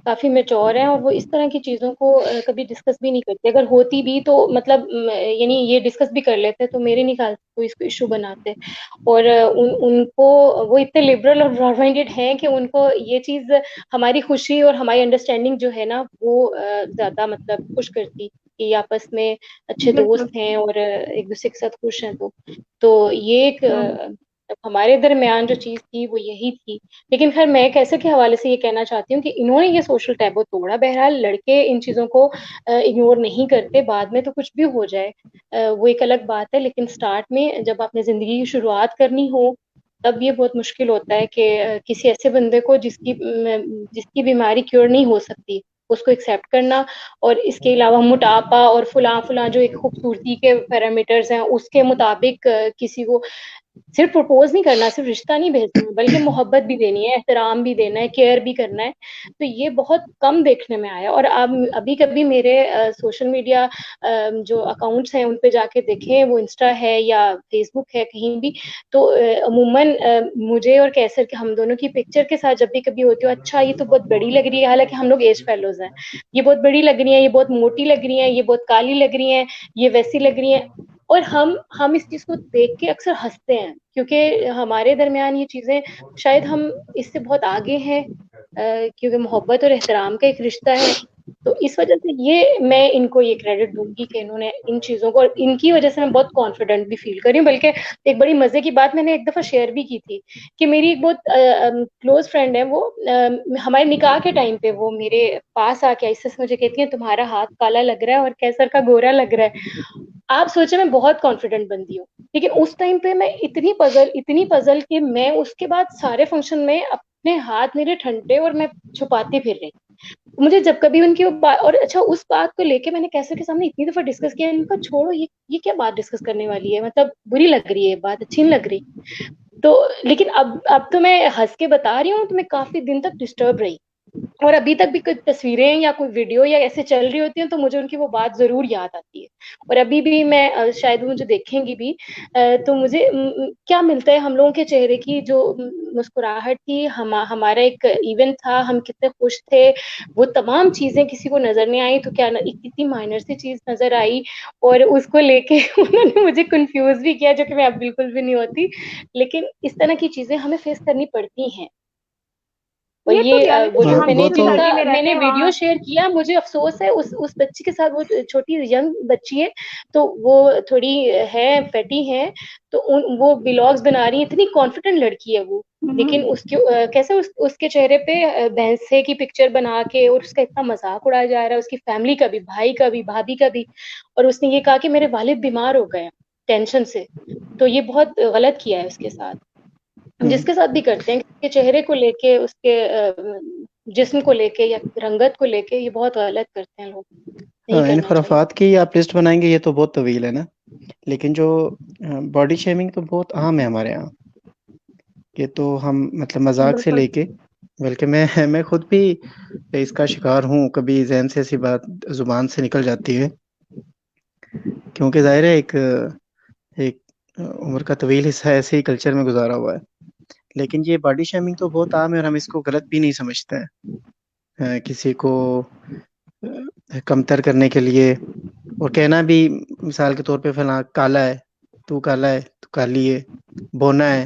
काफी मेच्योर हैं, और वो इस तरह की चीजों को कभी डिस्कस भी नहीं करते। अगर होती भी तो मतलब यानी ये डिस्कस भी कर लेते तो मेरे नहीं ख्याल से कोई इसको इशू बनाते। और उनको वो इतने लिबरल और ब्रॉड माइंडेड हैं कि उनको ये चीज हमारी खुशी और हमारी अंडरस्टैंडिंग जो है ना वो ज्यादा मतलब खुश करती, कि आपस में अच्छे बिल्कुल। दोस्त हैं और एक दूसरे के साथ खुश हैं। तो ये एक हमारे दरमियान जो चीज थी वो यही थी। लेकिन खैर मैं कैसे के हवाले से ये कहना चाहती हूँ कि इन्होंने ये सोशल टैबू तोड़ा। बहरहाल लड़के इन चीजों को इग्नोर नहीं करते, बाद में तो कुछ भी हो जाए वो एक अलग बात है, लेकिन स्टार्ट में जब आपने जिंदगी की शुरुआत करनी हो तब ये बहुत मुश्किल होता है कि किसी ऐसे बंदे को जिसकी बीमारी क्योर नहीं हो सकती उसको एक्सेप्ट करना। और इसके अलावा मोटापा और फुला फुला जो एक खूबसूरती के पैरामीटर्स हैं उसके मुताबिक किसी को सिर्फ प्रपोज नहीं करना, सिर्फ रिश्ता नहीं भेजना है, बल्कि मोहब्बत भी देनी है, एहतराम भी देना है, केयर भी करना है। तो ये बहुत कम देखने में आया। और आप अभी कभी मेरे सोशल मीडिया जो अकाउंट्स हैं उन पे जाके देखें, वो इंस्टा है या फेसबुक है कहीं भी, तो अमूमन मुझे और कैसर के हम दोनों की पिक्चर के साथ जब भी कभी होती हो, अच्छा ये तो बहुत बड़ी लग रही है, हालांकि हम लोग एज फेलोज हैं, ये बहुत बड़ी लग रही है, ये बहुत मोटी लग रही है, ये बहुत काली लग रही है, ये वैसी लग रही है। और हम इस चीज को देख के अक्सर हंसते हैं, क्योंकि हमारे दरमियान ये चीजें शायद हम इससे बहुत आगे हैं, क्योंकि मोहब्बत और एहतराम का एक रिश्ता है। तो इस वजह से ये मैं इनको ये क्रेडिट दूंगी कि इन्होंने इन चीजों को, और इनकी वजह से मैं बहुत कॉन्फिडेंट भी फील कर रही हूँ। बल्कि एक बड़ी मजे की बात मैंने एक दफा शेयर भी की थी कि मेरी एक बहुत क्लोज फ्रेंड है, वो हमारे निकाह के टाइम पे वो मेरे पास आके ऐसे मुझे कहती है तुम्हारा हाथ काला लग रहा है और कैसर का गोरा लग रहा है। आप सोचे मैं बहुत कॉन्फिडेंट बंदी हूँ, लेकिन उस टाइम पे मैं इतनी पजल कि मैं उसके बाद सारे फंक्शन में अपने हाथ मेरे ठंडे और मैं छुपाती फिर रही। मुझे जब कभी उनकी वो बात, और अच्छा उस बात को लेके मैंने कैसे के सामने इतनी दफा डिस्कस किया, इनका छोड़ो, ये क्या बात डिस्कस करने वाली है, मतलब बुरी लग रही है बात, अच्छी नहीं लग रही। तो लेकिन अब तो मैं हंस के बता रही हूँ, तो मैं काफी दिन तक डिस्टर्ब रही। और अभी तक भी कोई तस्वीरें या कोई वीडियो या ऐसे चल रही होती हैं तो मुझे उनकी वो बात जरूर याद आती है। और अभी भी मैं शायद वो मुझे देखेंगी भी, तो मुझे क्या मिलता है हम लोगों के चेहरे की जो मुस्कुराहट थी, हमारा एक इवेंट था, हम कितने खुश थे, वो तमाम चीजें किसी को नजर नहीं आई तो क्या इतनी माइनर सी चीज नजर आई। और उसको लेके उन्होंने मुझे कंफ्यूज भी किया, जो कि मैं अब बिल्कुल भी नहीं होती। लेकिन इस तरह की चीजें हमें फेस करनी पड़ती हैं। और ये तो ये रियलिटी वो है, जो हम वो मैंने जिस भी तो जिनका धरती में रहते मैंने हैं वीडियो वहाँ। शेयर किया, मुझे अफसोस है उस बच्ची के साथ, वो छोटी यंग बच्ची है, तो वो थोड़ी है फैटी है, तो वो ब्लॉग्स बना रही है, इतनी कॉन्फिडेंट लड़की है वो। लेकिन उसके कैसे उसके चेहरे पे भैंसे की पिक्चर बना के और उसका इतना मजाक उड़ाया जा रहा है, उसकी फैमिली का भी, भाई का भी, भाभी का भी। और उसने ये कहा कि मेरे वालिद बीमार हो गए टेंशन से। तो ये बहुत गलत किया है उसके साथ। हम हुँ। जिसके साथ भी करते हैं, किसी के चेहरे को लेके, उसके जिस्म को लेके या रंगत को लेके, ये बहुत गलत करते हैं लोग, नहीं इन करना चाहिए। खुराफात की आप लिस्ट बनाएँगे ये तो बहुत तवील है ना, लेकिन जो बॉडी शेमिंग तो बहुत आम है हमारे यहाँ। ये तो हम मतलब मज़ाक से बिल्कुल। लेके, बल्कि मैं खुद भी इसका शिकार हूँ, कभी ज़हन से ऐसी बात ज़ुबान से निकल जाती है, क्योंकि ज़ाहिर है एक एक उम्र का तवील हिस्सा ऐसे ही कल्चर में गुज़ारा हुआ है। लेकिन ये बॉडी शेमिंग तो बहुत आम है और हम इसको गलत भी नहीं समझते हैं। किसी को कमतर करने के लिए, और कहना भी, मिसाल के तौर पे फलाँ काला है, तू काली है, बोना है,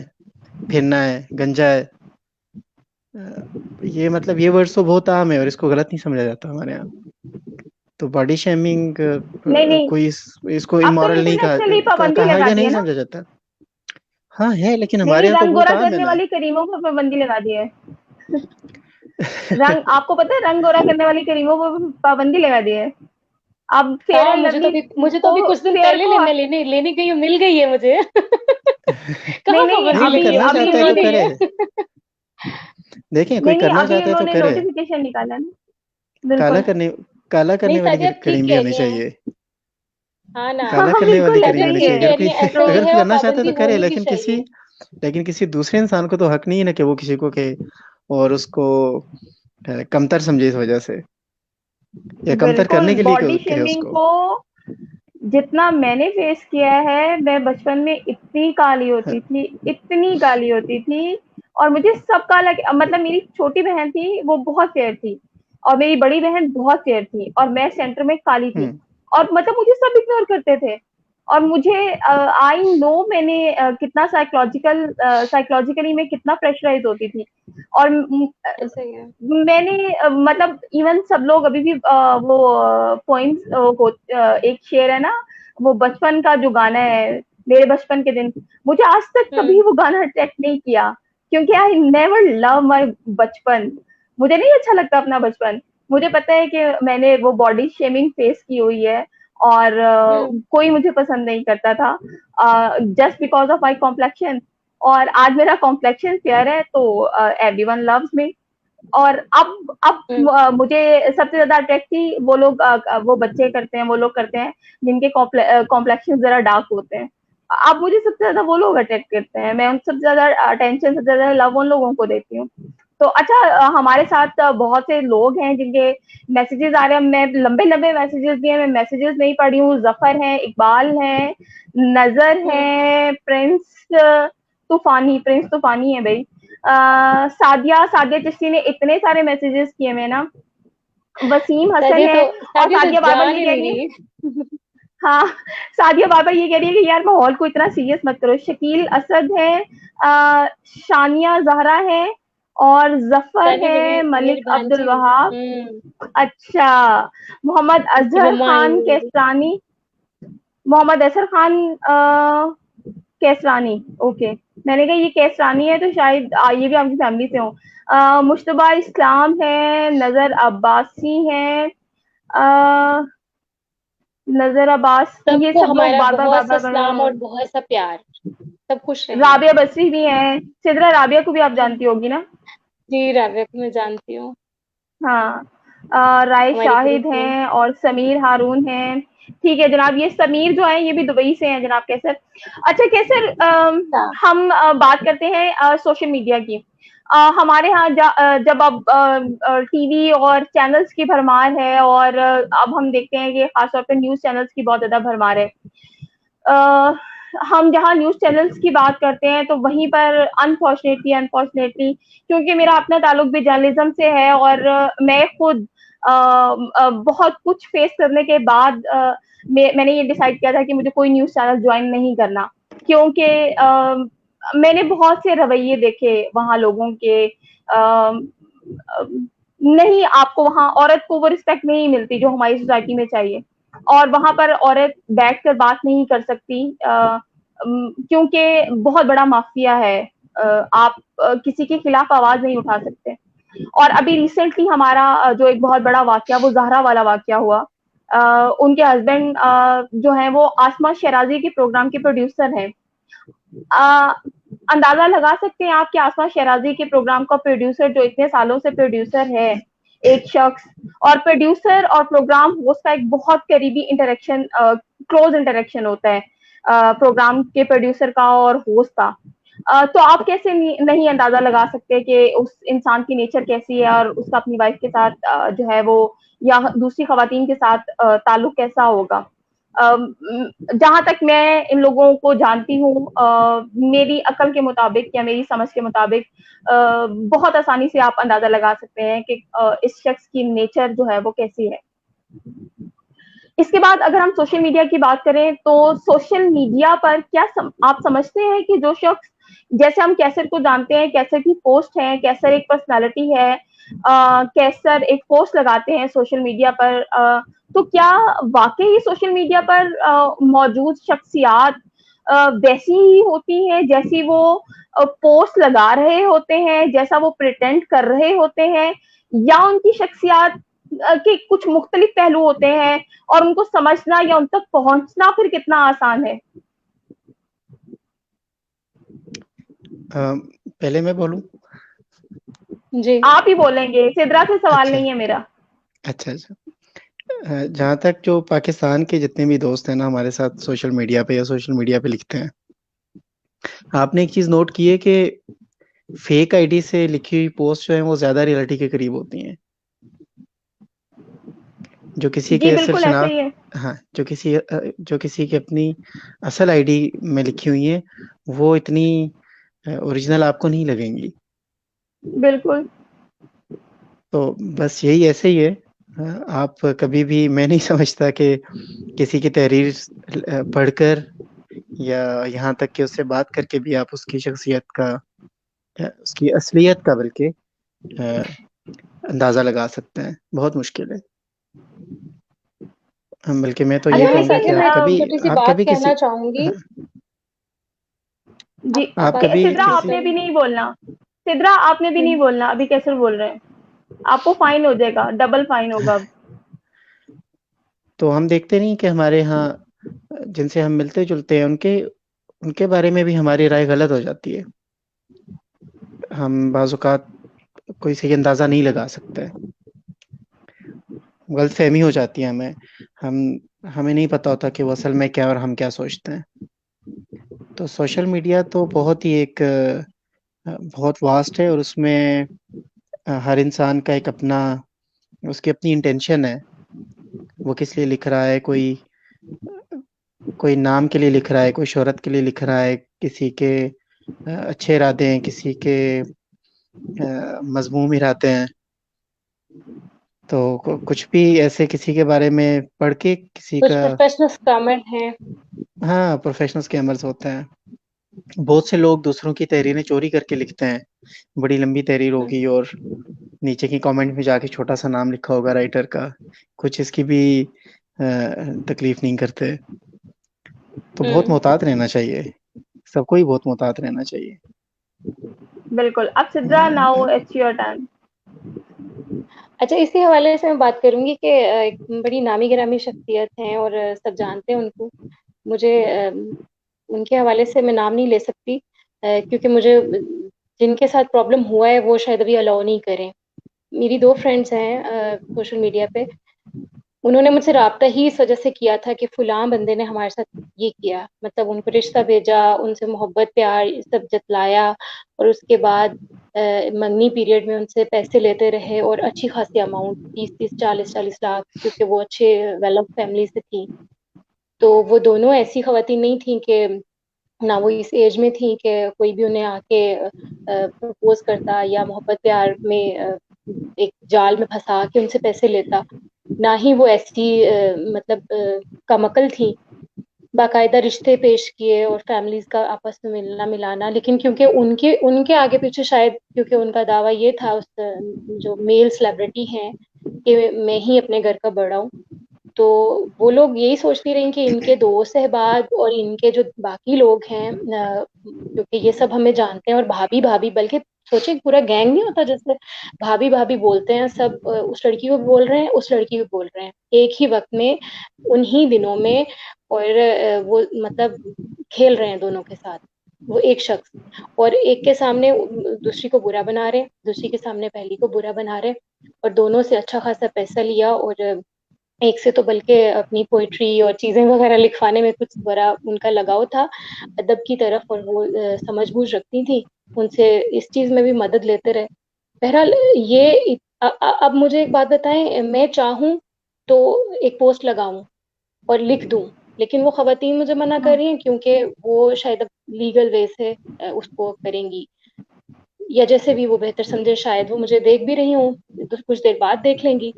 फिरना है, गंजा है। ये मतलब ये वर्ड्स तो बहुत आम है और इसको गलत नहीं समझा जाता हमारे यहाँ। तो बॉडी शेमिंग नहीं, नहीं, कोई इसको अब तो इमोरल नहीं इंटरनेशनली पाबंदी कहा लगा या दी नहीं है ना? समझा जाता। हाँ है, लेकिन नहीं, हमारे नहीं, यहाँ तो रंग बहुत गोरा आम है करने ना। वाली क्रीमों पर पाबंदी लगा दी है। रंग आपको पता है, रंग गोरा करने वाली क्रीमों पर पाबंदी लगा दी है। अब फेयर हाँ, एंड लवली मुझे तो अभी को कुछ दिन फेयर पहले को लेने गई हूँ, मिल गई है मुझे। नहीं कहाँ नहीं खबर नहीं, सी कोई लगी अभी है, करना मुझे अभी तो चाहता है मिल तो उन्होंने गई करे। है। देखें, कोई नहीं नहीं करना अभी चाहता है तो उन्होंने करे। नोटिफिकेशन निकाला ना। काला बिल्कुल। करने काला नहीं, करने वाली सादिया आप कड़ी ठीक भी कह होनी रही हैं। चाहिए। हाँ ना, काला हाँ करने वाली बिल्कुल कड़ी ऐसा भी ही होनी ठीक चाहिए। है। कह रही हैं, ऐसे ही अगर कोई है और करना चाहता है पाबंदी तो करे, होनी भी चाहिए। लेकिन किसी दूसरे इंसान को तो हक नहीं है ना कि वो किसी को कहे और उसको कमतर समझे इस वजह से, या कमतर बिल्कुल करने के लिए बॉडी कहे शेमिंग उसको। को जितना मैंने फेस किया है, मैं बचपन में इतनी काली होती थी, इतनी काली होती थी, और मुझे सब काला, मतलब मेरी छोटी बहन थी वो बहुत फेयर थी, और मेरी बड़ी बहन बहुत फेयर थी, और मैं सेंटर में काली थी, हम्म और मतलब मुझे सब इग्नोर करते थे। और मुझे आई नो मैंने कितना साइकोलॉजिकली मैं कितना प्रेशराइज होती थी। और ऐसा ही है। मैंने मतलब इवन सब लोग अभी भी वो पोइम्स एक शेर है ना, वो बचपन का जो गाना है, मेरे बचपन के दिन, मुझे आज तक कभी हुँ, वो गाना अट्रैक्ट नहीं किया, क्योंकि आई नेवर लव माय बचपन। मुझे नहीं अच्छा लगता अपना बचपन। मुझे पता है कि मैंने वो बॉडी शेमिंग फेस की हुई है, और हुँ, कोई मुझे पसंद नहीं करता था just because of my complexion. और आज मेरा कॉम्प्लेक्शन फेयर है तो एवरीवन लव्स मी। और अब हुँ, मुझे सबसे ज्यादा अट्रैक्ट थी वो लोग, वो बच्चे करते हैं, वो लोग करते हैं जिनके कॉम्प्लेक्शन जरा डार्क होते हैं। अब मुझे सबसे ज्यादा वो लोग अट्रैक्ट करते हैं, मैं उन सबसे ज्यादा अटेंशन, सबसे ज्यादा लव उन लोगों को देती हूँ। तो अच्छा, हमारे साथ बहुत से लोग हैं जिनके मैसेजेस आ रहे हैं, मैं लंबे लंबे मैसेजेस दिए, मैं मैसेजेस नहीं पढ़ी हूँ। जफर है, इकबाल है, नजर हुँ। है, प्रिंस तूफानी है भाई। सादिया सादिया चिश्ती ने इतने सारे मैसेजेस किए मैं ना, वसीम हसन है। और शादी तो सादिया बार बार जान ये ही कह नहीं रही है, रही। हाँ, सादिया बार बार ये कह रही है कि यार माहौल को इतना सीरियस मत करो। शकील असद है, शानिया जहरा है, और जफर शादी है, मेरी मलिक अब्दुल भांजी है। वहाब। अच्छा, मोहम्मद उसकी अजहर मम्मा आई खान हुई है अभी। केसरानी, मोहम्मद अजहर खान कैसरानी, ओके। मैंने कहा ये कैसरानी है तो शायद ये भी आपकी फैमिली से हो। मुश्तबा इस्लाम है, नजर अब्बासी है, अ, नजर अब्बास, ये सबको सब लोग हमारा बार बार बार बहुत सा बार सलाम और बार। बहुत सा प्यार। सब खुश रहें। राबिया बसरी भी है, सिदरा राबिया को भी आप जानती होगी ना। जी, राबिया को मैं जानती हूँ, हाँ, राय हमारी शाहिद ग्रुप में। हैं और समीर हारून हैं। ठीक है जनाब, ये समीर जो है ये भी दुबई से हैं जनाब। कैसर, अच्छा कैसर, हाँ, हम बात करते हैं सोशल मीडिया की। हमारे यहाँ जब अब टीवी और चैनल्स की भरमार है, और अब हम देखते हैं कि खासतौर पर न्यूज चैनल्स की बहुत ज्यादा भरमार है। अ, हम जहाँ न्यूज़ चैनल्स की बात करते हैं तो वहीं पर अनफॉर्चुनेटली क्योंकि मेरा अपना ताल्लुक भी जर्नलिज्म से है, और मैं खुद बहुत कुछ फेस करने के बाद मैंने ये डिसाइड किया था कि मुझे कोई न्यूज़ चैनल ज्वाइन नहीं करना, क्योंकि मैंने बहुत से रवैये देखे वहाँ लोगों के। नहीं, आपको वहाँ औरत को वो रिस्पेक्ट नहीं मिलती जो हमारी सोसाइटी में चाहिए, और वहां पर औरत बैठकर बात नहीं कर सकती, क्योंकि बहुत बड़ा माफिया है। आप किसी के खिलाफ आवाज नहीं उठा सकते। और अभी रिसेंटली हमारा जो एक बहुत बड़ा वाकया, वो जहरा वाला वाकया हुआ। उनके हस्बैंड जो है वो आसमा शराजी के प्रोग्राम के प्रोड्यूसर हैं। अ, अंदाजा लगा सकते हैं आप कि आसमा शराजी के प्रोग्राम का प्रोड्यूसर, जो इतने सालों से प्रोड्यूसर है, एक शख्स, और प्रोड्यूसर और प्रोग्राम होस्ट का एक बहुत करीबी इंटरेक्शन, क्लोज इंटरेक्शन होता है प्रोग्राम के प्रोड्यूसर का और होस्ट का। तो आप कैसे नहीं अंदाजा लगा सकते कि उस इंसान की नेचर कैसी है, और उसका अपनी वाइफ के साथ जो है वो, या दूसरी खवातीन के साथ ताल्लुक कैसा होगा। जहां तक मैं इन लोगों को जानती हूँ, मेरी अकल के मुताबिक या मेरी समझ के मुताबिक बहुत आसानी से आप अंदाजा लगा सकते हैं कि इस शख्स की नेचर जो है वो कैसी है। इसके बाद अगर हम सोशल मीडिया की बात करें तो सोशल मीडिया पर आप समझते हैं कि जो शख्स, जैसे हम कैसर को जानते हैं, कैसर की पोस्ट है, कैसर एक पर्सनालिटी है, कैसर एक पोस्ट लगाते हैं सोशल मीडिया पर, तो क्या वाकई सोशल मीडिया पर मौजूद शख्सियात वैसी ही होती हैं जैसी वो पोस्ट लगा रहे होते हैं, जैसा वो प्रिटेंड कर रहे होते हैं, या उनकी शख्सियात कि कुछ मुख्तलिफ पहलू होते हैं और उनको समझना या उन तक पहुंचना फिर कितना आसान है। पहले मैं बोलूं? जी। आप ही बोलेंगे, सिद्रा से सवाल अच्छा नहीं है मेरा। अच्छा अच्छा। जहाँ तक जो पाकिस्तान के जितने भी दोस्त हैं ना हमारे साथ सोशल मीडिया पे या सोशल मीडिया पे लिखते हैं, आपने एक चीज नोट की है कि फेक आईडी से लिखी हुई पोस्ट जो है वो ज्यादा रियलिटी के करीब होती हैं। जो किसी जी के सिर्फ बिल्कुल ऐसे ही है। हाँ, जो किसी की अपनी असल आईडी में लिखी हुई है वो इतनी ओरिजिनल आपको नहीं लगेंगी। बिल्कुल। तो बस यही ऐसे ही है। आप कभी भी, मैं नहीं समझता कि किसी की तहरीर पढ़कर या यहाँ तक कि उससे बात करके भी आप उसकी शख्सियत का उसकी असलियत का बल्कि अ, अंदाजा लगा सकते हैं। बहुत मुश्किल है। बल्कि मैं तो ये अच्छा, यहाँ कहूंगा इसी कि में मैं एक छोटी सी आप बात कभी कहना किसी चाहूंगी। हाँ, जी आप आप कभी सिद्रा किसी आपने भी करें। नहीं बोलना। सिद्रा आपने भी नहीं बोलना, अभी कैसे बोल रहे हैं? आपको फाइन हो जाएगा, डबल फाइन होगा अब। तो हम देखते नहीं कि हमारे यहाँ जिनसे हम मिलते जुलते हैं उनके उनके बारे में भी हमारी राय गलत हो जाती है। हम बाज़ औक़ात कोई सही अंदाज़ा नहीं लगा सकते। गलतफ़हमी हो जाती है हमें। हम हमें नहीं पता होता कि वो असल में क्या है और हम क्या सोचते हैं। तो सोशल मीडिया तो बहुत ही एक बहुत वास्ट है और उसमें हर इंसान का एक अपना उसकी अपनी इंटेंशन है। वो किस लिए लिख रहा है, कोई नाम के लिए लिख रहा है, कोई शोहरत के लिए लिख रहा है, किसी के अच्छे इरादे हैं, किसी के मज़मूम इरादे हैं। तो कुछ भी ऐसे किसी के बारे में पढ़ के किसी कुछ का प्रोफेशनल कमेंट हैं। हाँ, प्रोफेशनल स्कैमर्स होते हैं। बहुत से लोग दूसरों की तहरीरें चोरी करके लिखते हैं। बड़ी लंबी तहरीर होगी और नीचे की कमेंट में जाके छोटा सा नाम लिखा होगा राइटर का। कुछ इसकी भी तकलीफ नहीं करते। तो बहुत हम्म। मोहतात रहना चाहिए। सबको ही बहुत मोहतात रहना चाहिए। बिल्कुल, अब Sidra now a, it's your turn. अच्छा, इसी हवाले से मैं बात करूंगी कि एक बड़ी नामी गिरामी शख्सियत हैं और सब जानते हैं उनको। मुझे उनके हवाले से मैं नाम नहीं ले सकती, क्योंकि मुझे जिनके साथ प्रॉब्लम हुआ है वो शायद अभी अलाउ नहीं करें। मेरी दो फ्रेंड्स हैं सोशल मीडिया पे। उन्होंने मुझसे राब्ता ही इस वजह से किया था कि फलां बंदे ने हमारे साथ ये किया, मतलब उनको रिश्ता भेजा, उनसे मोहब्बत प्यार ये सब जतलाया और उसके बाद मंगनी पीरियड में उनसे पैसे लेते रहे और अच्छी खासी अमाउंट 30-30 40-40 लाख, क्योंकि वो अच्छे वेल ऑफ फैमिली से थी। तो वो दोनों ऐसी खवातीन नहीं थी कि ना वो इस एज में थी कि कोई भी उन्हें आके प्रपोज करता या मोहब्बत प्यार में एक जाल में फंसा के उनसे पैसे लेता। ना ही वो ऐसी मतलब कमकल थी। बाकायदा रिश्ते पेश किए और फैमिलीज का आपस में मिलना मिलाना, लेकिन क्योंकि उनके उनके आगे पीछे शायद क्योंकि उनका दावा ये था उस जो मेल सेलिब्रिटी हैं कि मैं ही अपने घर का बड़ा हूँ। तो वो लोग यही सोचती रही कि इनके दोस्त अहबाब और इनके जो बाकी लोग हैं, क्योंकि ये सब हमें जानते हैं और भाभी भाभी, बल्कि सोचे पूरा गैंग नहीं होता जैसे भाभी भाभी बोलते हैं सब, उस लड़की को भी बोल रहे हैं उस लड़की को बोल रहे हैं एक ही वक्त में, उन्हीं दिनों में। और वो मतलब खेल रहे हैं दोनों के साथ, वो एक शख्स और एक के सामने दूसरी को बुरा बना रहे, दूसरी के सामने पहली को बुरा बना रहे और दोनों से अच्छा खासा पैसा लिया। और एक से तो बल्कि अपनी पोइट्री और चीजें वगैरह लिखवाने में कुछ बड़ा उनका लगाव था अदब की तरफ, और वो समझ बूझ रखती थी, उनसे इस चीज में भी मदद लेते रहे। बहरहाल ये अब मुझे एक बात बताएं, मैं चाहूं तो एक पोस्ट लगाऊं और लिख दूं, लेकिन वो खवातीन मुझे मना कर रही हैं क्योंकि वो शायद अब लीगल वे से उसको करेंगी, या जैसे भी वो बेहतर समझे, शायद वो मुझे देख भी रही हूँ तो कुछ देर बाद देख लेंगी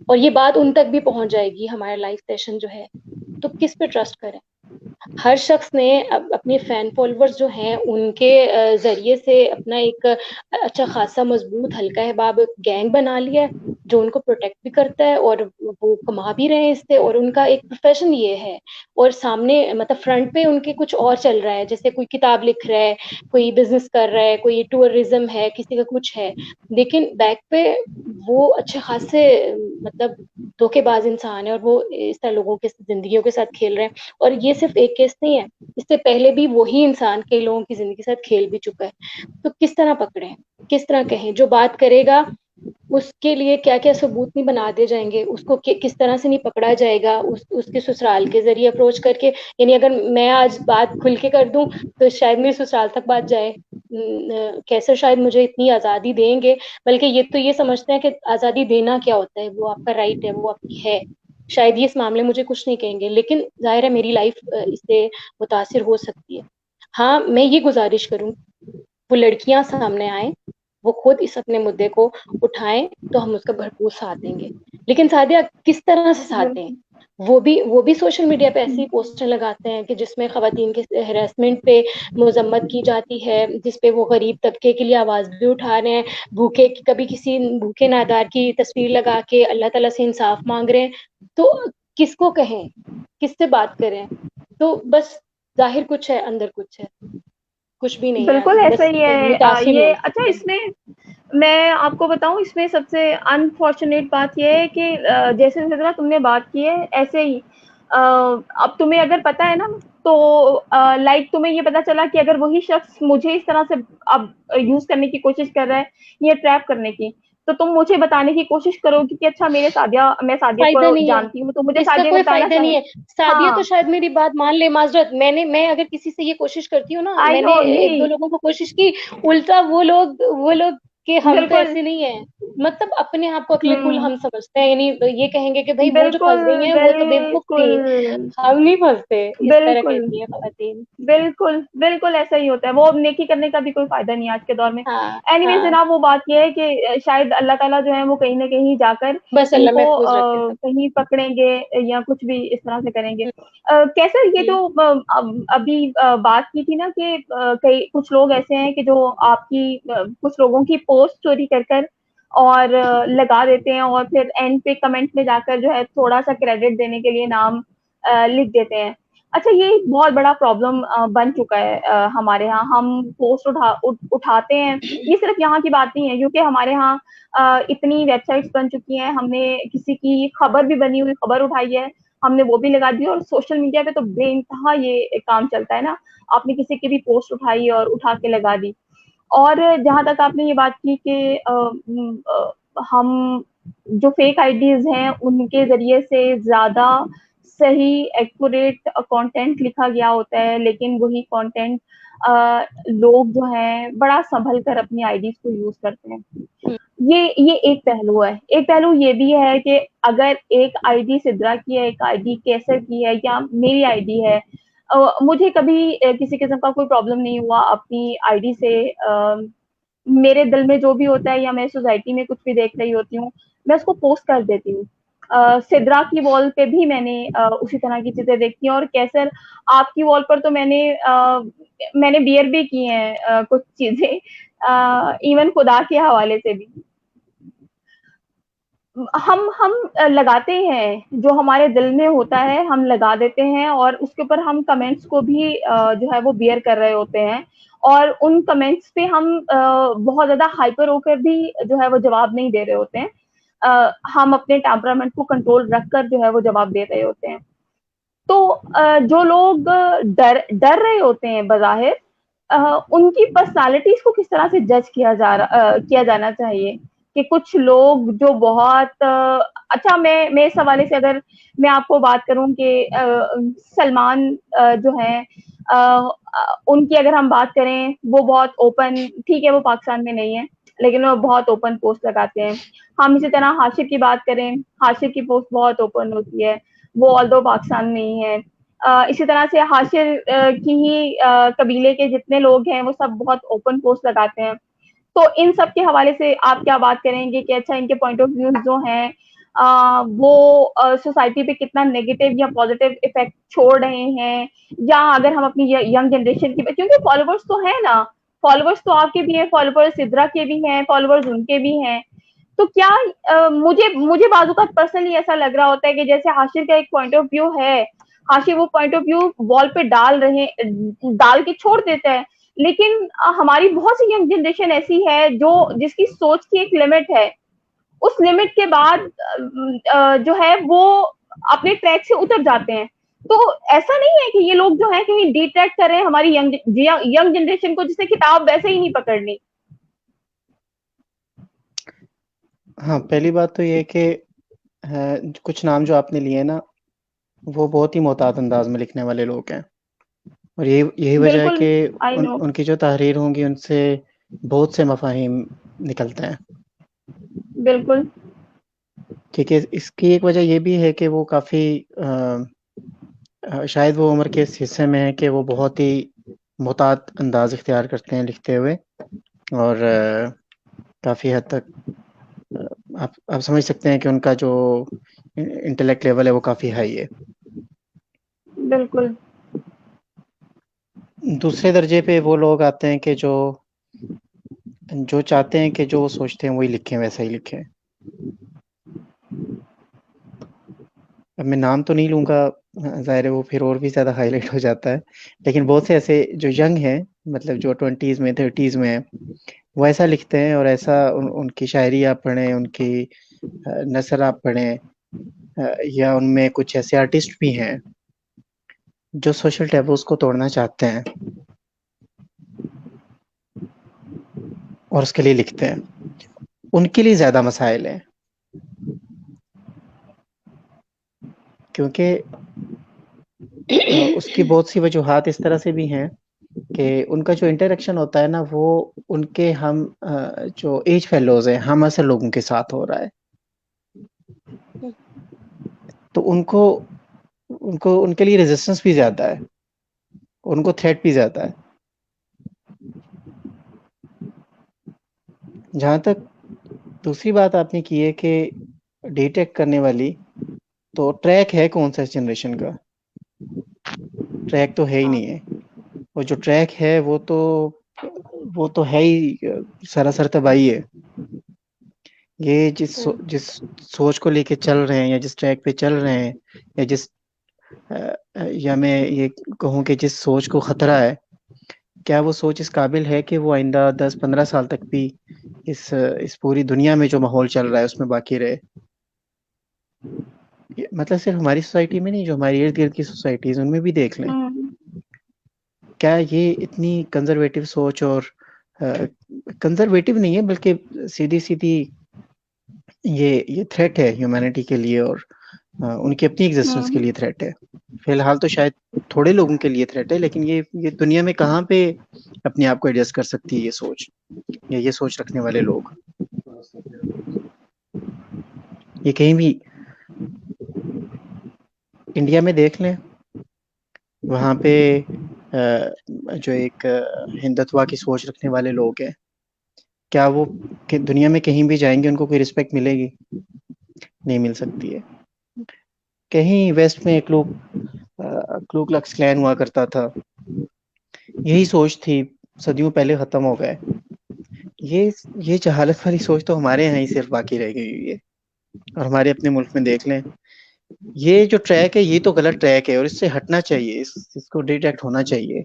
और ये बात उन तक भी पहुंच जाएगी हमारा लाइव सेशन जो है। तो किस पे ट्रस्ट करें? हर शख्स ने अपने फैन फॉलोअर्स जो हैं उनके जरिए से अपना एक अच्छा खासा मजबूत हल्का अहबाब गैंग बना लिया है। जो उनको प्रोटेक्ट भी करता है और वो कमा भी रहे हैं इससे, और उनका एक प्रोफेशन ये है, और सामने मतलब फ्रंट पे उनके कुछ और चल रहा है, जैसे कोई किताब लिख रहा है, कोई बिजनेस कर रहा है, कोई टूरिज्म है, किसी का कुछ है, लेकिन बैक पे वो अच्छे खासे मतलब धोखेबाज इंसान है, और वो इस तरह लोगों के जिंदगियों के साथ खेल रहे हैं। और ये सिर्फ एक केस नहीं है, इससे पहले भी वही इंसान कई लोगों की जिंदगी के साथ खेल भी चुका है। तो किस तरह पकड़े, किस तरह कहें, जो बात करेगा उसके लिए क्या क्या सबूत नहीं बना दिए जाएंगे, उसको किस तरह से नहीं पकड़ा जाएगा, उसके ससुराल के जरिए अप्रोच करके। यानी अगर मैं आज बात खुल के कर दूं तो शायद मेरे ससुराल तक बात जाए, कैसे शायद मुझे इतनी आजादी देंगे, बल्कि ये तो ये समझते हैं कि आजादी देना क्या होता है, वो आपका राइट है, वो आपकी है, शायद ये इस मामले मुझे कुछ नहीं कहेंगे, लेकिन जाहिर है मेरी लाइफ इससे मुतासिर हो सकती है। हाँ, मैं ये गुजारिश करूँ, वो लड़कियां सामने आए, वो खुद इस अपने मुद्दे को उठाएं, तो हम उसका भरपूर साथ देंगे। लेकिन सादिया, किस तरह से साथ दें? वो भी सोशल मीडिया पे ऐसी पोस्टर लगाते हैं कि जिसमें खवातीन के हरासमेंट पे मजम्मत की जाती है, जिसपे वो गरीब तबके के लिए आवाज भी उठा रहे हैं, भूखे कभी किसी भूखे नादार की तस्वीर लगा के अल्लाह ताला से इंसाफ मांग रहे हैं। तो किसको कहें, किससे बात करें? तो बस जाहिर कुछ है, अंदर कुछ है, कुछ भी नहीं है, बिल्कुल ऐसा बस ही है। मुतासिर ये लोग अच्छा, हैं। इसमें मैं आपको बताऊं, इसमें सबसे अनफॉर्चुनेट बात ये है कि जैसे सिद्रा तुमने बात की है ऐसे ही अब तुम्हें अगर पता है ना, तो लाइक तुम्हें ये पता चला कि अगर वही शख्स मुझे इस तरह से अब यूज करने की कोशिश कर रहा है, ये ट्रैप करने की, तो तुम मुझे बताने की कोशिश करोगी कि अच्छा मैं सादिया फायदा को नहीं है, जानती हूँ, तो मुझे इसका सादिया को कोई बताना फायदा नहीं चाहिए। है। सादिया तो हाँ, शायद मेरी बात मान ले, माजरत, मैं अगर किसी से ये कोशिश करती हूँ ना, आई मैंने नो, एक दो नहीं, लोगों को कोशिश की, उल्टा वो लोग कि हम तो बिल्कुल, ऐसे नहीं है, मतलब अपने आप को अक्ल कुल हम्म, हम समझते हैं, यानी तो ये कहेंगे कि भाई वो जो बिल्कुल, फंस गई हैं वो तो बेवकूफ बिल्कुल, थी, हम नहीं फंसते, इस तरह बिल्कुल, कहती है खवातीन। बिल्कुल, बिल्कुल ऐसा ही होता है। वो अब नेकी करने का भी कोई फ़ायदा नहीं है आज के दौर में। हाँ एनीवेज़ हाँ, जनाब, वो बात ये है कि शायद अल्लाह ताला जो है वो कहीं न कहीं जाकर बस अल्लाह इनको महफूज रखे सब। कहीं पकड़ेंगे या कुछ भी इस तरह से करेंगे। कैसे ये हम्म, जो अभी बात की थी ना कि कई कुछ लोग ऐसे हैं कि जो आपकी कुछ लोगों की पोस्ट चोरी कर कर और लगा देते हैं और फिर एंड पे कमेंट में जाकर जो है थोड़ा-सा क्रेडिट देने के लिए नाम लिख देते हैं। अच्छा, ये एक बहुत बड़ा प्रॉब्लम बन चुका है हमारे यहाँ। हम पोस्ट उठाते हैं, ये सिर्फ यहाँ की बात नहीं है, क्योंकि हमारे यहाँ इतनी वेबसाइट्स बन चुकी हैं, हमने किसी की खबर भी बनी हुई खबर उठाई है, हमने वो भी लगा दी, और सोशल मीडिया पे तो बेइंतहा ये काम चलता है ना, आपने किसी की भी पोस्ट उठाई और उठा के लगा दी। और जहाँ तक आपने ये बात की कि हम जो फेक आईडीज़ हैं, उनके ज़रिए से ज़्यादा सही एक्यूरेट कंटेंट लिखा गया होता है, लेकिन वही कंटेंट लोग जो हैं बड़ा सँभल कर अपनी आईडीज़ को यूज़ करते हैं। हम्म, ये एक पहलू है। एक पहलू ये भी है कि अगर एक आईडी सिद्रा की है, एक आईडी कैसर की है या मेरी आईडी है, मुझे कभी किसी किस्म का कोई प्रॉब्लम नहीं हुआ अपनी आईडी से। मेरे दिल में जो भी होता है या मैं सोसाइटी में कुछ भी देख रही होती हूँ, मैं उसको पोस्ट कर देती हूँ। सिद्रा की वॉल पे भी मैंने उसी तरह की चीज़ें देखी हैं, और कैसर आपकी वॉल पर तो मैंने बियर भी की हैं कुछ चीज़ें, इवन खुदा के हवाले से भी। हम लगाते हैं, जो हमारे दिल में होता है हम लगा देते हैं, और उसके ऊपर हम कमेंट्स को भी जो है वो बियर कर रहे होते हैं, और उन कमेंट्स पे हम बहुत ज़्यादा हाइपर होकर भी जो है वो जवाब नहीं दे रहे होते हैं। हम अपने टेम्परामेंट को कंट्रोल रखकर जो है वो जवाब दे रहे होते हैं। तो जो लोग डर रहे होते हैं बज़ाहिर, उनकी पर्सनैलिटीज़ को किस तरह से जज किया जाना चाहिए, कि कुछ लोग जो बहुत अच्छा, मैं इस हवाले से अगर मैं आपको बात करूँ कि सलमान जो हैं, उनकी अगर हम बात करें, वो बहुत ओपन, ठीक है वो पाकिस्तान में नहीं है, लेकिन वो बहुत ओपन पोस्ट लगाते हैं। हम इसी तरह हाशिर की बात करें, हाशिर की पोस्ट बहुत ओपन होती है, वो ऑल्दो पाकिस्तान में ही है। इसी तरह से हाशिर की ही कबीले के जितने लोग हैं वो सब बहुत ओपन पोस्ट लगाते हैं। तो इन सब के हवाले से आप क्या बात करेंगे कि अच्छा, इनके पॉइंट ऑफ व्यूज जो हैं वो सोसाइटी पे कितना नेगेटिव या पॉजिटिव इफेक्ट छोड़ रहे हैं, या अगर हम अपनी यंग जनरेशन की, क्योंकि फॉलोवर्स तो है ना, फॉलोवर्स तो आपके भी हैं, फॉलोवर्स सिद्रा के भी हैं, फॉलोवर्स उनके भी हैं, तो क्या मुझे मुझे बाजू का पर्सनली ऐसा लग रहा होता है कि जैसे हाशिर का एक पॉइंट ऑफ व्यू है, हाशिर वो पॉइंट ऑफ व्यू वॉल पे डाल के छोड़ देता है, लेकिन हमारी बहुत सी यंग जनरेशन ऐसी है जो जिसकी सोच की एक लिमिट है, उस लिमिट के बाद जो है वो अपने ट्रैक से उतर जाते हैं। तो ऐसा नहीं है कि ये लोग जो है कहीं डिट्रैक्ट कर रहे हैं हमारी यंग जनरेशन को, जिससे किताब वैसे ही नहीं पकड़नी। हाँ, पहली बात तो ये है कि कुछ नाम जो आपने लिए ना, वो बहुत ही मोहतात अंदाज में लिखने वाले लोग हैं, और यही यही वजह है बिल्कुल, कि आई नो। उनकी जो तहरीर होंगी उनसे बहुत से मफाहिम निकलते हैं। बिल्कुल। क्योंकि इसकी एक वजह ये भी है कि वो काफ़ी शायद वो उम्र के इस हिस्से में है कि वो बहुत ही मुहतात अंदाज इख्तियार करते हैं लिखते हुए, और काफ़ी हद तक आप समझ सकते हैं कि उनका जो इंटेलेक्ट लेवल है वो काफ़ी हाई है। बिल्कुल। दूसरे दर्जे पे वो लोग आते हैं कि जो जो चाहते हैं कि जो वो सोचते हैं वही लिखें, वैसा ही लिखें। अब मैं नाम तो नहीं लूँगा, ज़ाहिर है वो फिर और भी ज़्यादा हाईलाइट हो जाता है, लेकिन बहुत से ऐसे जो यंग हैं, मतलब जो 20s में 30s में हैं, वो ऐसा लिखते हैं, और ऐसा उनकी शायरी आप पढ़ें, उनकी नसर आप पढ़ें, या उनमें कुछ ऐसे आर्टिस्ट भी हैं जो सोशल टैबूज़ को तोड़ना चाहते हैं और उसके लिए लिखते हैं। उनके लिए ज़्यादा मसाइल हैं, क्योंकि उसकी बहुत सी वजूहात इस तरह से भी हैं कि उनका जो इंटरेक्शन होता है ना, वो उनके जो एज फेलोज़ हैं, हम असर लोगों के साथ हो रहा है। तो उनको उनको उनके लिए रेजिस्टेंस भी ज़्यादा है, उनको थ्रेट भी ज़्यादा है। जहाँ तक दूसरी बात आपने की है कि डिटेक्ट करने वाली, तो ट्रैक है कौन सा इस जनरेशन का? ट्रैक तो है ही हाँ। नहीं है। और जो ट्रैक है वो तो है ही सरासर तबाही है। ये जिस सोच को लेके चल रहे हैं, या जिस ट्रैक पे चल रहे हैं, या या मैं ये कहूँ कि जिस सोच को खतरा है, क्या वो सोच इस काबिल है कि वो आइंदा 10-15 साल तक भी इस पूरी दुनिया में जो माहौल चल रहा है उसमें बाकी रहे? मतलब सिर्फ हमारी सोसाइटी में नहीं, जो हमारी इर्द गिर्द की सोसाइटीज उनमें भी देख लें, हम्म। क्या ये इतनी कंजर्वेटिव सोच, और कंजर्वेटिव नहीं है बल्कि सीधी सीधी ये थ्रेट है ह्यूमैनिटी के लिए, और उनकी अपनी एग्जिस्टेंस के हम्म। लिए थ्रेट है। फिलहाल तो शायद थोड़े लोगों के लिए थ्रेट है, लेकिन ये दुनिया में कहाँ पे अपने आप को एडजस्ट कर सकती है ये सोच, या ये सोच रखने वाले लोग? ये कहीं भी इंडिया में देख लें, वहाँ पे जो एक हिंदुत्व की सोच रखने वाले लोग हैं, क्या वो कि दुनिया में कहीं भी जाएंगे उनको कोई रिस्पेक्ट मिलेगी? नहीं मिल सकती है। कहीं वेस्ट में एक लोग क्लू क्लक्स क्लैन हुआ करता था, यही सोच थी, सदियों पहले खत्म हो गए। ये ये जहालत वाली सोच तो हमारे यहाँ ही सिर्फ बाकी रह गई हुई है, और हमारे अपने मुल्क में देख लें, ये जो ट्रैक है ये तो गलत ट्रैक है, और इससे हटना चाहिए, इसको डिटेक्ट होना चाहिए।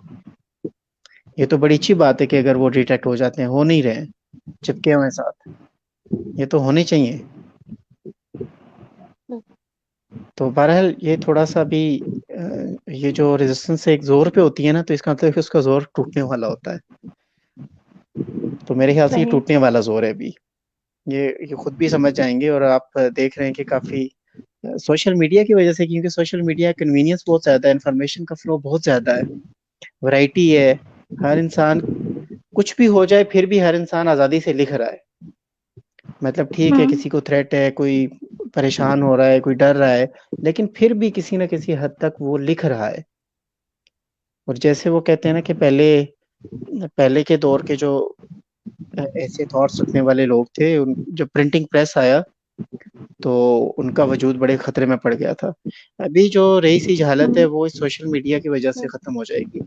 ये तो बड़ी अच्छी बात है कि अगर वो डिटेक्ट हो जाते हैं, हो नहीं रहे हैं, चिपके हुए हैं साथ, ये तो होने चाहिए। तो बहरहाल ये थोड़ा सा भी ये जो रेजिस्टेंस एक जोर पे होती है ना, तो इसका मतलब है कि उसका जोर टूटने वाला होता है। तो मेरे ख्याल से ये सही। टूटने वाला जोर है अभी। ये खुद भी समझ जाएंगे, और आप देख रहे हैं कि काफी सोशल मीडिया की वजह से, क्योंकि सोशल मीडिया कन्वीनियंस बहुत ज्यादा है, इन्फॉर्मेशन का फ्लो बहुत ज्यादा है, वैरायटी है, हर इंसान कुछ भी हो जाए फिर भी हर इंसान आजादी से लिख रहा है। मतलब ठीक है, हम्म। किसी को थ्रेट है, कोई परेशान हो रहा है, कोई डर रहा है, लेकिन फिर भी किसी न किसी हद तक वो लिख रहा है। और जैसे वो कहते हैं ना कि पहले पहले के दौर के जो ऐसे थॉट्स रखने वाले लोग थे, जब प्रिंटिंग प्रेस आया तो उनका वजूद बड़े खतरे में पड़ गया था। अभी जो रही सी हालत है हम्म। वो इस सोशल मीडिया की वजह से खत्म हो जाएगी।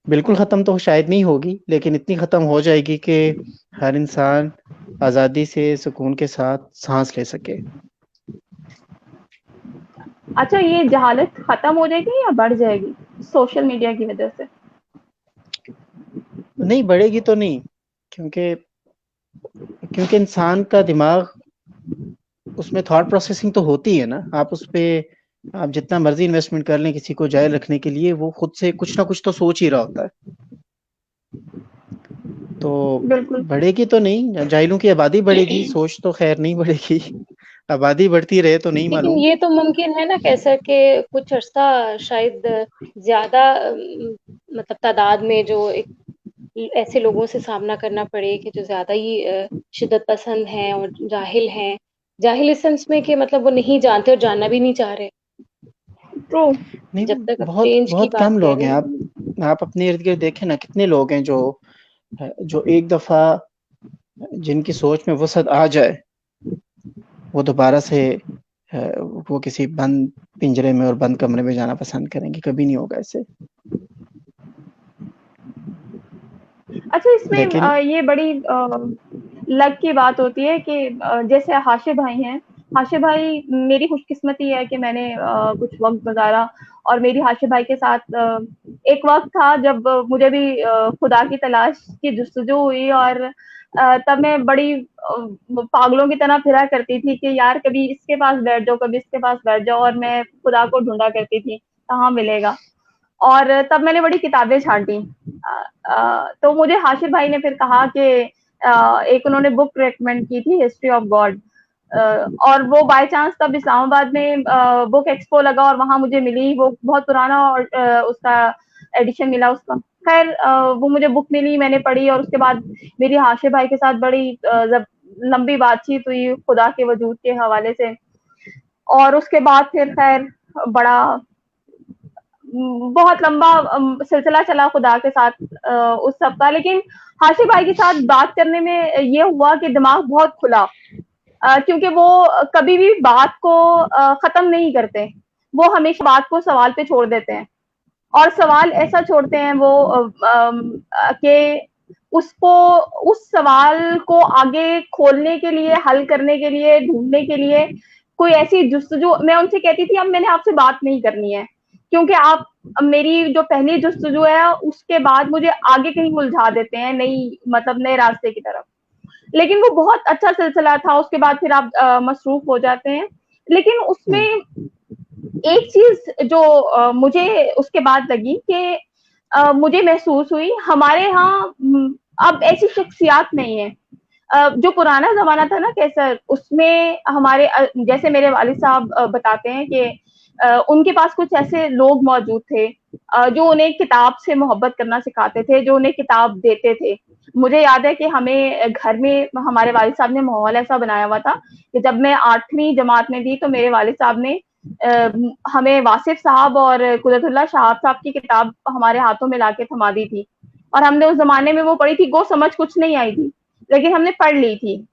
बिल्कुल खत्म तो शायद नहीं होगी, लेकिन इतनी खत्म हो जाएगी कि हर इंसान आज़ादी से सुकून के साथ सांस ले सके। अच्छा, ये जहालत खत्म हो जाएगी या बढ़ जाएगी सोशल मीडिया की वजह से? नहीं बढ़ेगी तो नहीं, क्योंकि क्योंकि इंसान का दिमाग, उसमें थॉट प्रोसेसिंग तो होती है ना। आप उस पे आप जितना मर्जी इन्वेस्टमेंट कर लें किसी को जायल रखने के लिए, वो खुद से कुछ ना कुछ तो सोच ही रहा होता है। तो बिल्कुल। बढ़ेगी तो नहीं, जाहिलों की आबादी बढ़ेगी, सोच तो खैर नहीं बढ़ेगी। आबादी बढ़ती रहे तो नहीं लेकिन मालूम। ये तो मुमकिन है ना कैसे कि कुछ अर्सा शायद ज्यादा मतलब तादाद में जो एक ऐसे लोगों से सामना करना पड़े कि जो ज्यादा ही शिद्दत पसंद हैं और जाहिल हैं। जाहिल इस सेंस में कि मतलब वो नहीं जानते और जानना भी नहीं चाह रहे। ट्रू। नहीं, जब तक आप बहुत चेंज की बहुत बात कम कह लोग रहे हैं। हैं। आप अपने इर्द गिर्द देखें ना, कितने लोग हैं जो एक दफा जिनकी सोच में वसअत आ जाए, वो दोबारा से वो किसी बंद पिंजरे में और बंद कमरे में जाना पसंद करेंगे। कभी नहीं होगा ऐसे। अच्छा, इसमें लेकिन ये बड़ी लक की बात होती है कि जैसे हाशिर भाई हैं, हाशिर भाई, मेरी खुशकिस्मती है कि मैंने कुछ वक्त गुजारा और मेरी हाशिर भाई के साथ एक वक्त था जब मुझे भी खुदा की तलाश की जुस्तजू हुई, और तब मैं बड़ी पागलों की तरह फिरा करती थी कि यार कभी इसके पास बैठ जाओ, कभी इसके पास बैठ जाओ, और मैं खुदा को ढूंढा करती थी कहाँ मिलेगा। और तब मैंने बड़ी किताबें छांटी। तो मुझे हाशिर भाई ने फिर कहा कि एक उन्होंने बुक रेकमेंड की थी, हिस्ट्री ऑफ गॉड। और वो बाय चांस तब इस्लामाबाद में बुक एक्सपो लगा और वहां मुझे मिली, वो बहुत पुराना और उसका एडिशन मिला उसका। खैर वो मुझे बुक मिली, मैंने पढ़ी, और उसके बाद मेरी हाशिर भाई के साथ बड़ी लंबी बातचीत हुई खुदा के वजूद के हवाले से। और उसके बाद फिर खैर बड़ा बहुत लंबा सिलसिला चला खुदा के साथ उस सब का। लेकिन हाशिर भाई के साथ बात करने में ये हुआ कि दिमाग बहुत खुला, क्योंकि वो कभी भी बात को खत्म नहीं करते। वो हमेशा बात को सवाल पे छोड़ देते हैं, और सवाल ऐसा छोड़ते हैं वो कि उसको, उस सवाल को आगे खोलने के लिए, हल करने के लिए, ढूंढने के लिए कोई ऐसी जुस्तजू। मैं उनसे कहती थी अब मैंने आपसे बात नहीं करनी है, क्योंकि आप मेरी जो पहली जुस्तजू है उसके बाद मुझे आगे कहीं उलझा देते हैं, नई मतलब नए रास्ते की तरफ। लेकिन वो बहुत अच्छा सिलसिला था, उसके बाद फिर आप मसरूफ हो जाते हैं। लेकिन उसमें एक चीज जो मुझे उसके बाद लगी कि मुझे महसूस हुई हमारे यहाँ अब ऐसी शख्सियात नहीं है। जो पुराना जमाना था ना कैसर, उसमें हमारे जैसे मेरे वालिद साहब बताते हैं कि उनके पास कुछ ऐसे लोग मौजूद थे जो उन्हें किताब से मोहब्बत करना सिखाते थे, जो उन्हें किताब देते थे। मुझे याद है कि हमें घर में हमारे वालिद साहब ने माहौल ऐसा बनाया हुआ था कि जब मैं 8वीं जमात में थी तो मेरे वालिद साहब ने हमें वासिफ साहब और कुदरतुल्लाह शाह साहब की किताब हमारे हाथों में लाके थमा दी थी, और हमने उस जमाने में वो पढ़ी थी। गो समझ कुछ नहीं आई थी, लेकिन हमने पढ़ ली थी।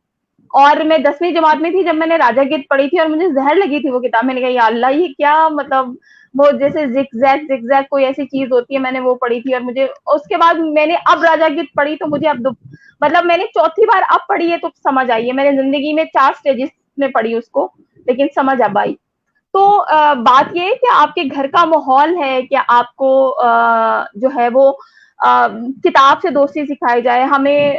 और मैं 10वीं जमात में थी जब मैंने राजा गीत पढ़ी थी, और मुझे जहर लगी थी वो किताब। मैंने कहा या अल्लाह, ये क्या मतलब, वो जैसे जिगजैग जिगजैग कोई ऐसी चीज होती है, मैंने वो पढ़ी थी। और मुझे उसके बाद मैंने अब राजा गीत पढ़ी तो मुझे अब मतलब मैंने चौथी बार अब पढ़ी है तो समझ आई है। मैंने जिंदगी में 4 स्टेजेस में पढ़ी उसको, लेकिन समझ अब आई। तो बात ये है कि आपके घर का माहौल है कि आपको जो है वो किताब से दोस्ती सिखाई जाए। हमें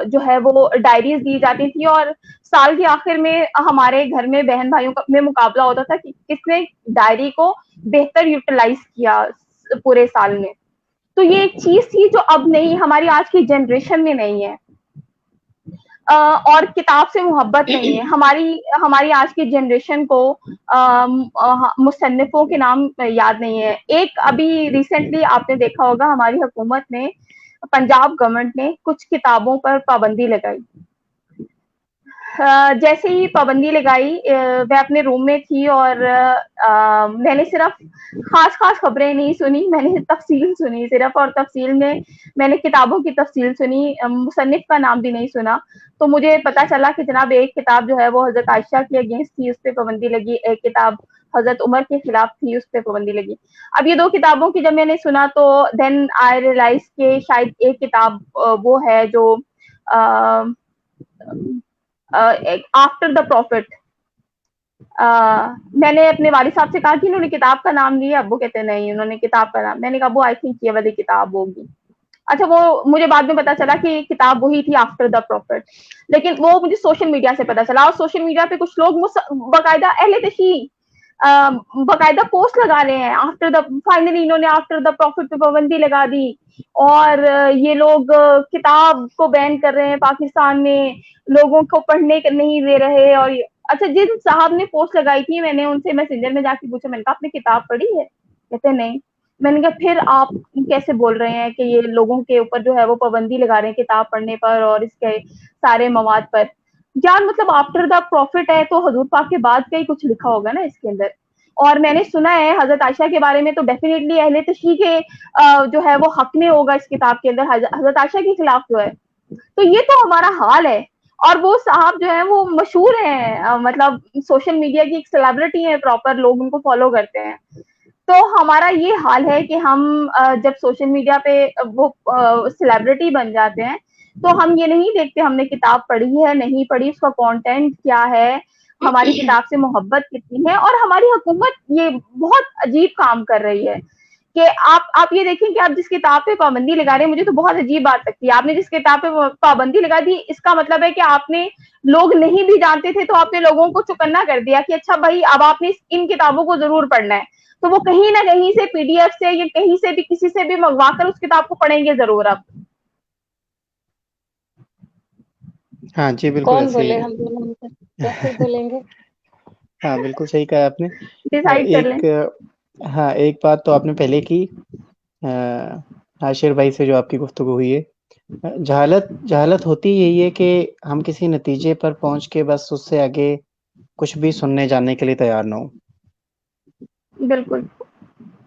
जो है वो डायरीज दी जाती थी, और साल के आखिर में हमारे घर में बहन भाइयों का में मुकाबला होता था कि किसने डायरी को बेहतर यूटिलाइज किया पूरे साल में। तो ये एक चीज थी जो अब नहीं, हमारी आज की जनरेशन में नहीं है। और किताब से मोहब्बत नहीं है हमारी हमारी आज की जनरेशन को। मुसन्निफों के नाम याद नहीं है। एक अभी रिसेंटली आपने देखा होगा, हमारी हुकूमत ने, पंजाब गवर्नमेंट ने कुछ किताबों पर पाबंदी लगाई। जैसे ही पाबंदी लगाई, मैं अपने रूम में थी और मैंने सिर्फ खास खास खबरें नहीं सुनी, मैंने तफसील सुनी सिर्फ, और तफसील में मैंने किताबों की तफसील सुनी, मुसन्निफ का नाम भी नहीं सुना। तो मुझे पता चला कि जनाब एक किताब जो है वो हजरत आयशा के अगेंस्ट थी, उस पर पाबंदी लगी। एक किताब हजरत उमर के खिलाफ थी, उस पर पाबंदी लगी। अब ये 2 किताबों की जब मैंने सुना तो देन आई रियलाइज के शायद एक किताब वो है जो आफ्टर द प्रॉफिट। मैंने अपने वालिद साहब से कहा कि इन्होंने किताब का नाम लिया, वो कहते नहीं उन्होंने किताब का नाम, मैंने कहा वो आई थिंक ये वाली किताब होगी। अच्छा, वो मुझे बाद में पता चला कि किताब वही थी, आफ्टर द प्रॉफिट, लेकिन वो मुझे सोशल मीडिया से पता चला। और सोशल मीडिया पे कुछ लोग बाकायदा अहले तशी बाकायदा पोस्ट लगा रहे हैं, आफ्टर द फाइनली इन्होंने आफ्टर द प्रॉफिट पे पाबंदी लगा दी, और ये लोग किताब को बैन कर रहे हैं पाकिस्तान में, लोगों को पढ़ने नहीं दे रहे। और अच्छा, जिन साहब ने पोस्ट लगाई थी, मैंने उनसे मैसेंजर में जाके पूछा, मैंने कहा आपने किताब पढ़ी है? कहते नहीं। मैंने कहा फिर आप कैसे बोल रहे हैं कि ये लोगों के ऊपर जो है वो पाबंदी लगा रहे हैं किताब पढ़ने पर और इसके सारे मवाद पर। यार मतलब आफ्टर द प्रॉफिट है तो हजूर पाक के बाद का ही कुछ लिखा होगा ना इसके अंदर। और मैंने सुना है हजरत आयशा के बारे में, तो डेफिनेटली अहले तशी के जो है वो हक में होगा इस किताब के अंदर, हजरत आयशा के खिलाफ जो है। तो ये तो हमारा हाल है। और वो साहब जो है वो मशहूर हैं, मतलब सोशल मीडिया की एक सेलिब्रिटी है, प्रॉपर लोग उनको फॉलो करते हैं। तो हमारा ये हाल है कि हम जब सोशल मीडिया पे वो सेलिब्रिटी बन जाते हैं, तो हम ये नहीं देखते हमने किताब पढ़ी है नहीं पढ़ी, उसका कंटेंट क्या है, हमारी किताब से मोहब्बत कितनी है। और हमारी हुकूमत ये बहुत अजीब काम कर रही है कि आप ये देखें कि आप जिस किताब पे पाबंदी लगा रहे हैं, मुझे तो बहुत अजीब बात लगती है, आपने जिस किताब पे पाबंदी लगा दी, इसका मतलब है कि आपने, लोग नहीं भी जानते थे तो आपने लोगों को चौकन्ना कर दिया कि अच्छा भाई अब आपने इन किताबों को जरूर पढ़ना है। तो वो कहीं ना कहीं से पीडीएफ से या कहीं से भी किसी से भी मंगवा कर उस किताब को पढ़ेंगे जरूर अब। हाँ जी, बिल्कुल कौन ऐसे ही बोले है। हम दोनों में से? कैसे बोलेंगे? हाँ, बिल्कुल सही कहा आपने। डिसाइड कर लें। एक हाँ, एक बात तो आपने पहले की, आशिर भाई से जो आपकी गुफ्तगू हुई है, जहालत जहालत होती यही है कि हम किसी नतीजे पर पहुंच के बस उससे आगे कुछ भी सुनने जानने के लिए तैयार ना हो, बिल्कुल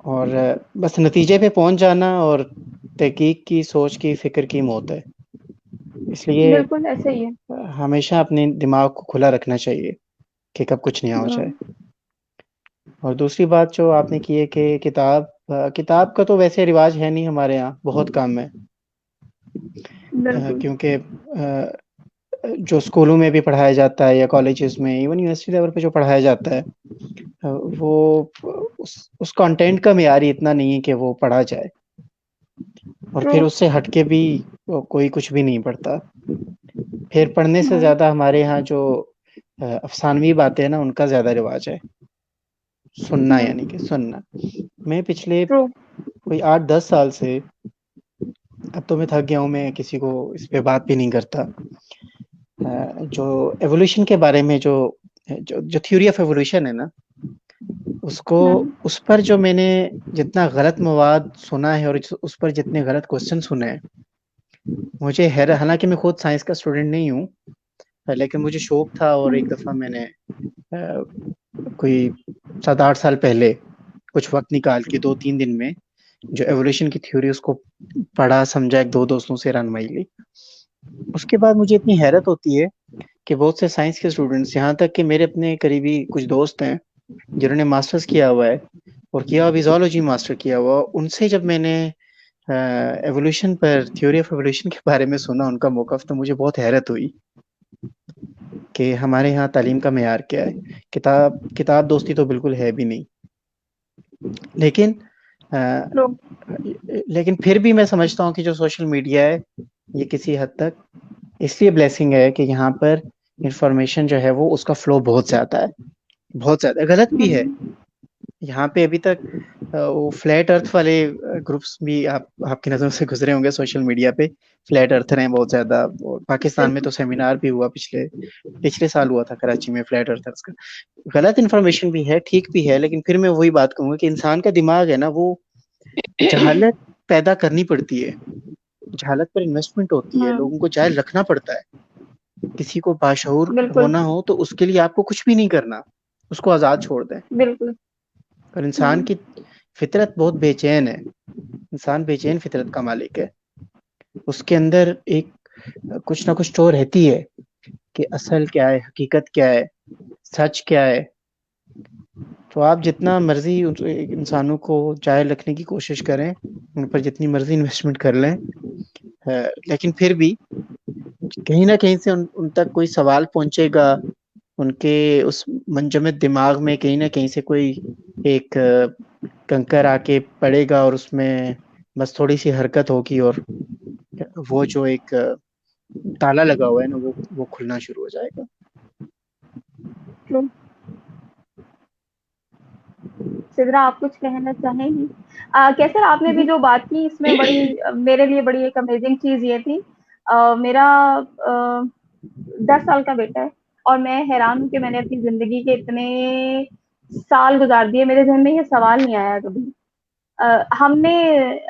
और बस नतीजे पे पहुंच जाना और तहकीक की सोच की फिक्र की मौत है। इसलिए बिल्कुल ऐसे ही है। हमेशा अपने दिमाग को खुला रखना चाहिए कि कब कुछ नया हो जाए। और दूसरी बात जो आपने की है कि किताब का तो वैसे रिवाज है नहीं हमारे यहाँ, बहुत कम है। बिल्कुल क्योंकि जो स्कूलों में भी पढ़ाया जाता है या कॉलेजेस में, इवन यूनिवर्सिटी लेवल पे जो पढ़ाया जाता है, वो उस कंटेंट का मेयार ही इतना नहीं है कि वो पढ़ा जाए। और ट्रू। फिर उससे हटके भी कोई कुछ भी नहीं पढ़ता। फिर पढ़ने से ज्यादा हमारे यहाँ जो अफसानवी बातें हैं ना, उनका ज्यादा रिवाज है, सुनना, यानी कि सुनना। मैं पिछले ट्रू। कोई 8-10 साल से, अब तो मैं थक गया हूँ, मैं किसी को इस पे बात भी नहीं करता। जो एवोल्यूशन के बारे में, जो जो जो थ्योरी ऑफ एवोल्यूशन है ना, उसको उस पर जो मैंने जितना गलत मवाद सुना है और उस पर जितने गलत क्वेश्चन सुने हैं, मुझे हैरत, हालांकि मैं खुद साइंस का स्टूडेंट नहीं हूँ, लेकिन मुझे शौक था और एक दफा मैंने कोई 7-8 साल पहले कुछ वक्त निकाल के 2-3 दिन में जो एवोल्यूशन की थ्योरी उसको पढ़ा, समझा, एक दो दोस्तों से रहनुमाई ली। उसके बाद मुझे इतनी हैरत होती है कि बहुत से साइंस के स्टूडेंट्स, यहाँ तक कि मेरे अपने करीबी कुछ दोस्त हैं जिन्होंने मास्टर्स किया हुआ है और किया हुआ भी zoology मास्टर किया हुआ, उनसे जब मैंने एवोल्यूशन पर, थ्योरी ऑफ एवोल्यूशन के बारे में सुना उनका मौकफ, तो मुझे बहुत हैरत हुई कि हमारे यहाँ तालीम का मेयार क्या है। किताब किताब दोस्ती तो बिल्कुल है भी नहीं। लेकिन अ, ट्रू। लेकिन फिर भी मैं समझता हूँ कि जो सोशल मीडिया है, ये किसी हद तक इसलिए ब्लेसिंग है कि यहाँ पर इंफॉर्मेशन जो है वो उसका फ्लो बहुत ज्यादा है, बहुत ज्यादा। गलत भी है। यहाँ पे अभी तक वो फ्लैट अर्थ वाले ग्रुप्स भी आपकी नजरों से गुजरे होंगे सोशल मीडिया पे। फ्लैट अर्थर हैं बहुत ज्यादा, और पाकिस्तान में तो सेमिनार भी हुआ, पिछले पिछले साल हुआ था कराची में फ्लैट अर्थर्स का। गलत इन्फॉर्मेशन भी है, ठीक भी है, लेकिन फिर मैं वही बात कहूंगा कि इंसान का दिमाग है ना, वो जहालत पैदा करनी पड़ती है, जहालत पर इन्वेस्टमेंट होती है, लोगों को जाहिल रखना पड़ता है। किसी को बाशऊर बिल्कुल होना हो तो उसके लिए आपको कुछ भी नहीं करना, उसको आजाद छोड़ दें। बिल्कुल। और इंसान की फितरत बहुत बेचैन है, इंसान बेचैन फितरत का मालिक है। उसके अंदर एक कुछ ना कुछ तो रहती है कि असल क्या है, हकीकत क्या है, सच क्या है। तो आप जितना मर्जी इंसानों को जाहिल रखने की कोशिश करें, उन पर जितनी मर्जी इन्वेस्टमेंट कर लें, लेकिन फिर भी कहीं ना कहीं से उन तक कोई सवाल पहुंचेगा, उनके उस मंजमद दिमाग में कहीं ना कहीं से कोई एक कंकर आके पड़ेगा, और उसमें बस थोड़ी सी हरकत होगी और वो जो एक ताला लगा हुआ है ना, वो खुलना शुरू हो जाएगा। सिद्रा, आप कुछ कहना चाहेंगी? कैसर, आपने भी जो बात की इसमें बड़ी मेरे लिए बड़ी एक अमेजिंग चीज ये थी। मेरा 10 साल का बेटा है और मैं हैरान हूँ कि मैंने अपनी जिंदगी के इतने साल गुजार दिए, मेरे जहन में ये सवाल नहीं आया कभी। हमने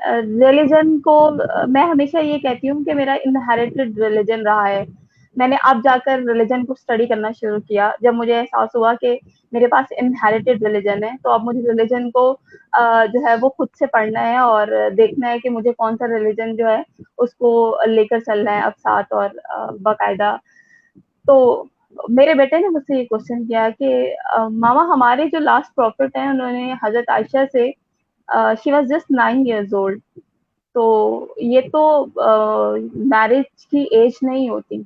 रिलीजन को मैं हमेशा ये कहती हूँ कि मेरा इनहेरिटेड रिलीजन रहा है। मैंने अब जाकर रिलीजन को स्टडी करना शुरू किया जब मुझे एहसास हुआ कि मेरे पास इनहेरिटेड रिलीजन है, तो अब मुझे रिलीजन को जो है वो खुद से पढ़ना है और देखना है कि मुझे कौन सा रिलीजन जो है उसको लेकर चलना है अब साथ और बाकायदा। तो मेरे बेटे ने मुझसे ये क्वेश्चन किया कि मामा, हमारे जो लास्ट प्रॉफिट हैं उन्होंने हजरत आयशा से, she was just 9 years old, तो ये तो मैरिज की एज नहीं होती,